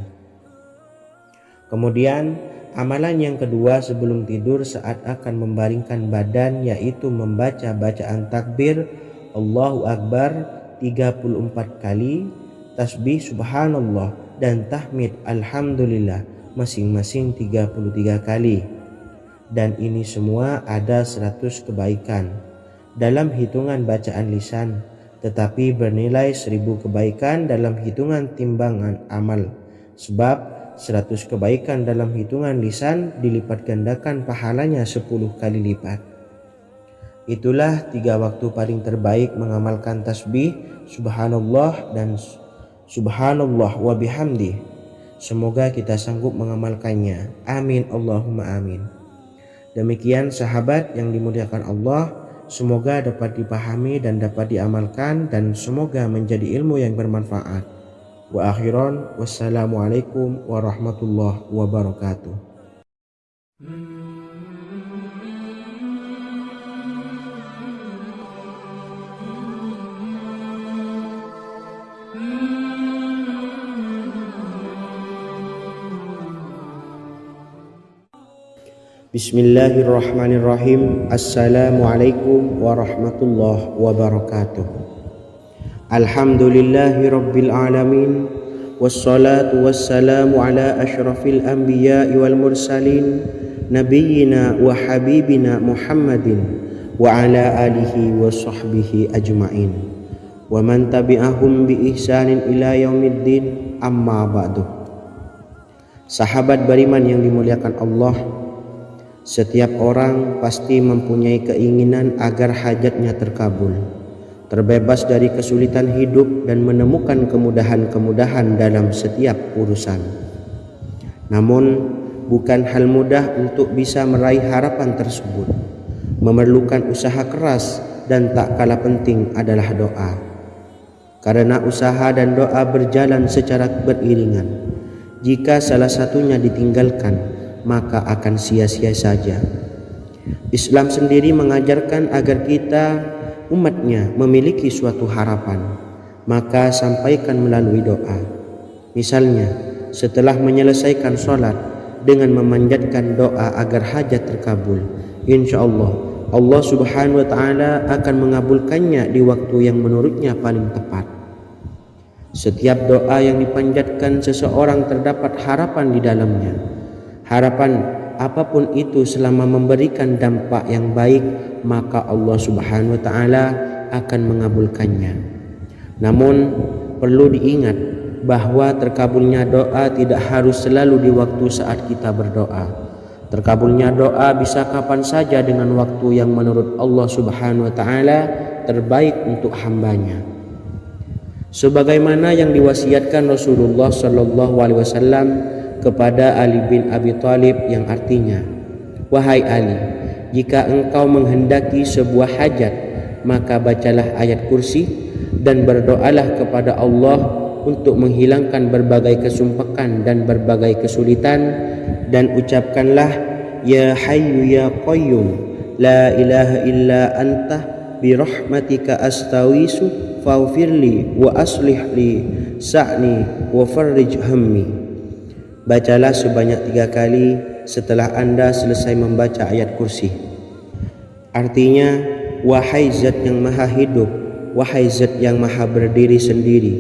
Speaker 1: Kemudian amalan yang kedua sebelum tidur saat akan membaringkan badan, yaitu membaca bacaan takbir Allahu Akbar 34 kali, tasbih subhanallah, dan tahmid alhamdulillah masing-masing 33 kali. Dan ini semua ada 100 kebaikan dalam hitungan bacaan lisan, tetapi bernilai 1000 kebaikan dalam hitungan timbangan amal. Sebab 100 kebaikan dalam hitungan lisan dilipat gandakan pahalanya 10 kali lipat. Itulah 3 waktu paling terbaik mengamalkan tasbih subhanallah dan subhanallah wa bihamdi. Semoga kita sanggup mengamalkannya. Amin Allahumma amin. Demikian sahabat yang dimuliakan Allah, semoga dapat dipahami dan dapat diamalkan, dan semoga menjadi ilmu yang bermanfaat. Wa akhiran, wassalamualaikum warahmatullahi wabarakatuh. Bismillahirrahmanirrahim. Assalamualaikum warahmatullahi wabarakatuh. Alhamdulillahi rabbil alamin, wassalatu wassalamu ala ashrafil anbiya'i wal mursalin, nabiyyina wa habibina Muhammadin wa ala alihi wa sahbihi ajma'in, wa man tabi'ahum bi ihsanin ila yaumiddin, amma ba'du. Sahabat beriman yang dimuliakan Allah, setiap orang pasti mempunyai keinginan agar hajatnya terkabul, terbebas dari kesulitan hidup, dan menemukan kemudahan-kemudahan dalam setiap urusan. Namun, bukan hal mudah untuk bisa meraih harapan tersebut. Memerlukan usaha keras, dan tak kalah penting adalah doa. Karena usaha dan doa berjalan secara beriringan. Jika salah satunya ditinggalkan, maka akan sia-sia saja. Islam sendiri mengajarkan agar kita umatnya memiliki suatu harapan, maka sampaikan melalui doa. Misalnya, setelah menyelesaikan sholat dengan memanjatkan doa agar hajat terkabul, insya Allah Allah subhanahu wa ta'ala akan mengabulkannya di waktu yang menurutnya paling tepat. Setiap doa yang dipanjatkan seseorang terdapat harapan di dalamnya. Harapan apapun itu selama memberikan dampak yang baik, maka Allah subhanahu wa ta'ala akan mengabulkannya. Namun perlu diingat bahwa terkabulnya doa tidak harus selalu di waktu saat kita berdoa. Terkabulnya doa bisa kapan saja dengan waktu yang menurut Allah subhanahu wa ta'ala terbaik untuk hambanya. Sebagaimana yang diwasiatkan Rasulullah sallallahu alaihi wasallam kepada Ali bin Abi Thalib, yang artinya, wahai Ali, jika engkau menghendaki sebuah hajat, maka bacalah ayat kursi dan berdoalah kepada Allah untuk menghilangkan berbagai kesumpakan dan berbagai kesulitan, dan ucapkanlah, ya hayyu ya qayyum la ilaha illa anta birahmatika astawisu faghfirli wa aslih li sa'ni wa farrij hammi. Bacalah sebanyak 3 kali setelah Anda selesai membaca ayat kursi. Artinya, Wahai zat yang maha hidup, wahai zat yang maha berdiri sendiri,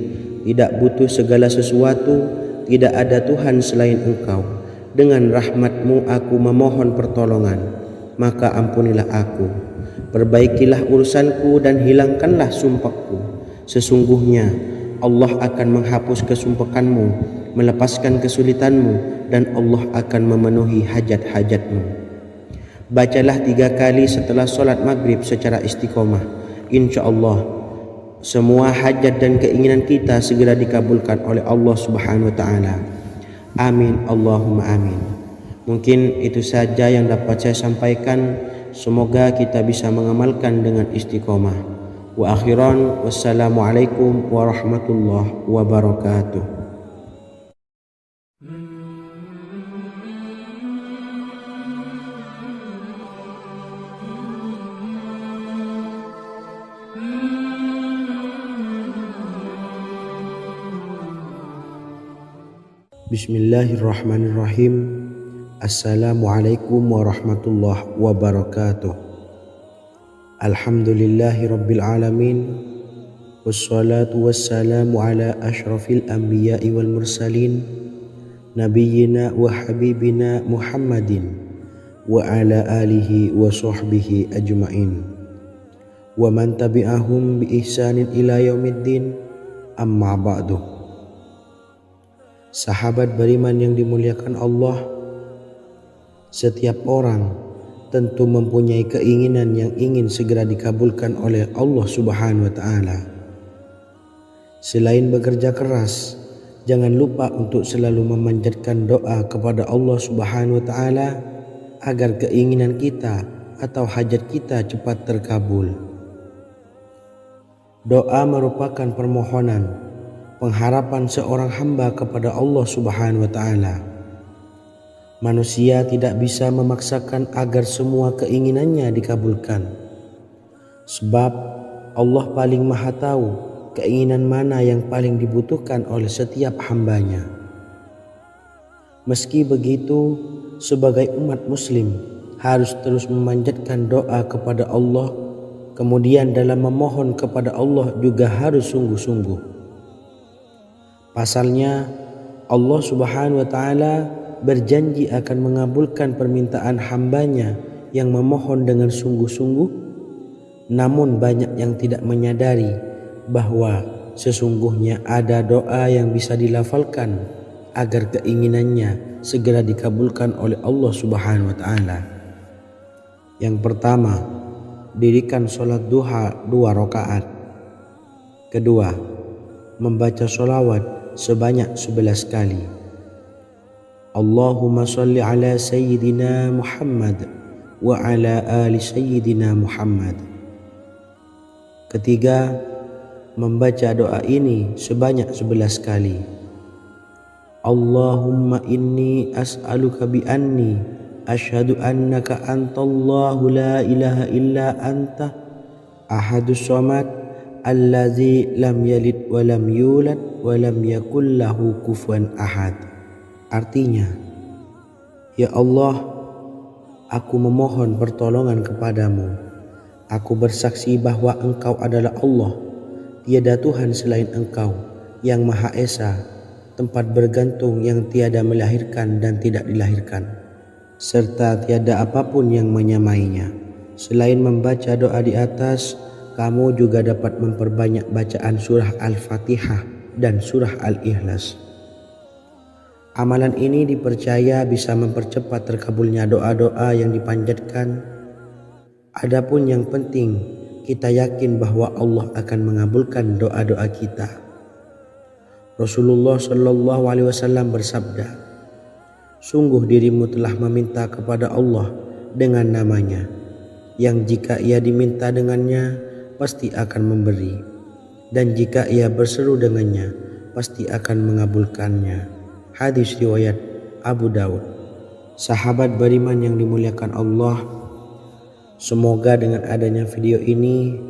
Speaker 1: tidak butuh segala sesuatu, tidak ada Tuhan selain Engkau. Dengan rahmat-Mu aku memohon pertolongan, maka ampunilah aku. Perbaikilah urusanku dan hilangkanlah sumpahku. Sesungguhnya Allah akan menghapus kesumpahanmu, melepaskan kesulitanmu, dan Allah akan memenuhi hajat-hajatmu. Bacalah 3 kali setelah solat maghrib secara istiqomah. Insya Allah semua hajat dan keinginan kita segera dikabulkan oleh Allah Subhanahu wa Ta'ala. Amin Allahumma amin. Mungkin itu saja yang dapat saya sampaikan. Semoga kita bisa mengamalkan dengan istiqomah. Wa akhiran, wassalamualaikum warahmatullahi wabarakatuh. Bismillahirrahmanirrahim. Assalamualaikum warahmatullahi wabarakatuh. Alhamdulillahi rabbil alamin. Wassalatu wassalamu ala ashrafil anbiya'i wal mursalin, nabiyyina wa habibina Muhammadin wa ala alihi wa sahbihi ajma'in wa man tabi'ahum bi ihsanin ila yaumiddin, amma ba'du. Sahabat beriman yang dimuliakan Allah, setiap orang tentu mempunyai keinginan yang ingin segera dikabulkan oleh Allah Subhanahu wa Ta'ala. Selain bekerja keras, jangan lupa untuk selalu memanjatkan doa kepada Allah Subhanahu wa Ta'ala agar keinginan kita atau hajat kita cepat terkabul. Doa merupakan permohonan, pengharapan seorang hamba kepada Allah Subhanahu wa Ta'ala. Manusia tidak bisa memaksakan agar semua keinginannya dikabulkan, sebab Allah paling maha tahu keinginan mana yang paling dibutuhkan oleh setiap hambanya. Meski begitu, sebagai umat muslim harus terus memanjatkan doa kepada Allah, kemudian dalam memohon kepada Allah juga harus sungguh-sungguh. Pasalnya Allah Subhanahu wa Ta'ala berjanji akan mengabulkan permintaan hambanya yang memohon dengan sungguh-sungguh. Namun banyak yang tidak menyadari bahwa sesungguhnya ada doa yang bisa dilafalkan agar keinginannya segera dikabulkan oleh Allah Subhanahu wa Ta'ala. Yang pertama, dirikan sholat duha 2 rakaat. Kedua, membaca sholawat sebanyak 11 kali. Allahumma sholli ala sayyidina Muhammad wa ala ali sayyidina Muhammad. Ketiga, membaca doa ini sebanyak 11 kali. Allahumma inni as'aluka bi anni asyhadu annaka antallahu la ilaha illa anta ahadus samad allazi lam yalid wa lam yulad wa lam yakul lahu kufuwan ahad. Artinya, ya Allah, aku memohon pertolongan kepadamu. Aku bersaksi bahwa Engkau adalah Allah, tiada Tuhan selain Engkau, yang Maha Esa, tempat bergantung yang tiada melahirkan dan tidak dilahirkan, serta tiada apapun yang menyamainya. Selain membaca doa di atas, kamu juga dapat memperbanyak bacaan surah Al-Fatihah dan surah Al-Ikhlas. Amalan ini dipercaya bisa mempercepat terkabulnya doa-doa yang dipanjatkan. Adapun yang penting, kita yakin bahwa Allah akan mengabulkan doa-doa kita. Rasulullah Shallallahu Alaihi Wasallam bersabda, sungguh dirimu telah meminta kepada Allah dengan namanya, yang jika ia diminta dengannya, pasti akan memberi, dan jika ia berseru dengannya, pasti akan mengabulkannya. Hadis riwayat Abu Dawud. Sahabat beriman yang dimuliakan Allah, semoga dengan adanya video ini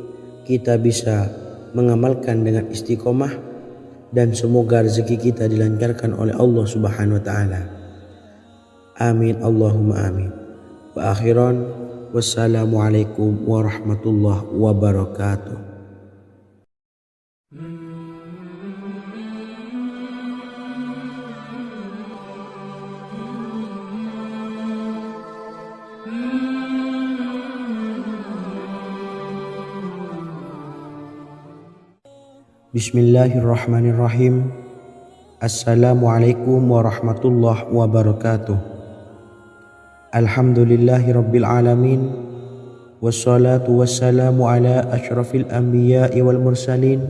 Speaker 1: kita bisa mengamalkan dengan istiqomah, dan semoga rezeki kita dilancarkan oleh Allah Subhanahu wa Ta'ala. Amin Allahumma amin. Wa akhiran, Wassalamualaikum warahmatullahi wabarakatuh. Bismillahirrahmanirrahim. Assalamualaikum warahmatullahi wabarakatuh. Alhamdulillahirabbil alamin. Wassalatu wassalamu ala asyrafil anbiya'i wal mursalin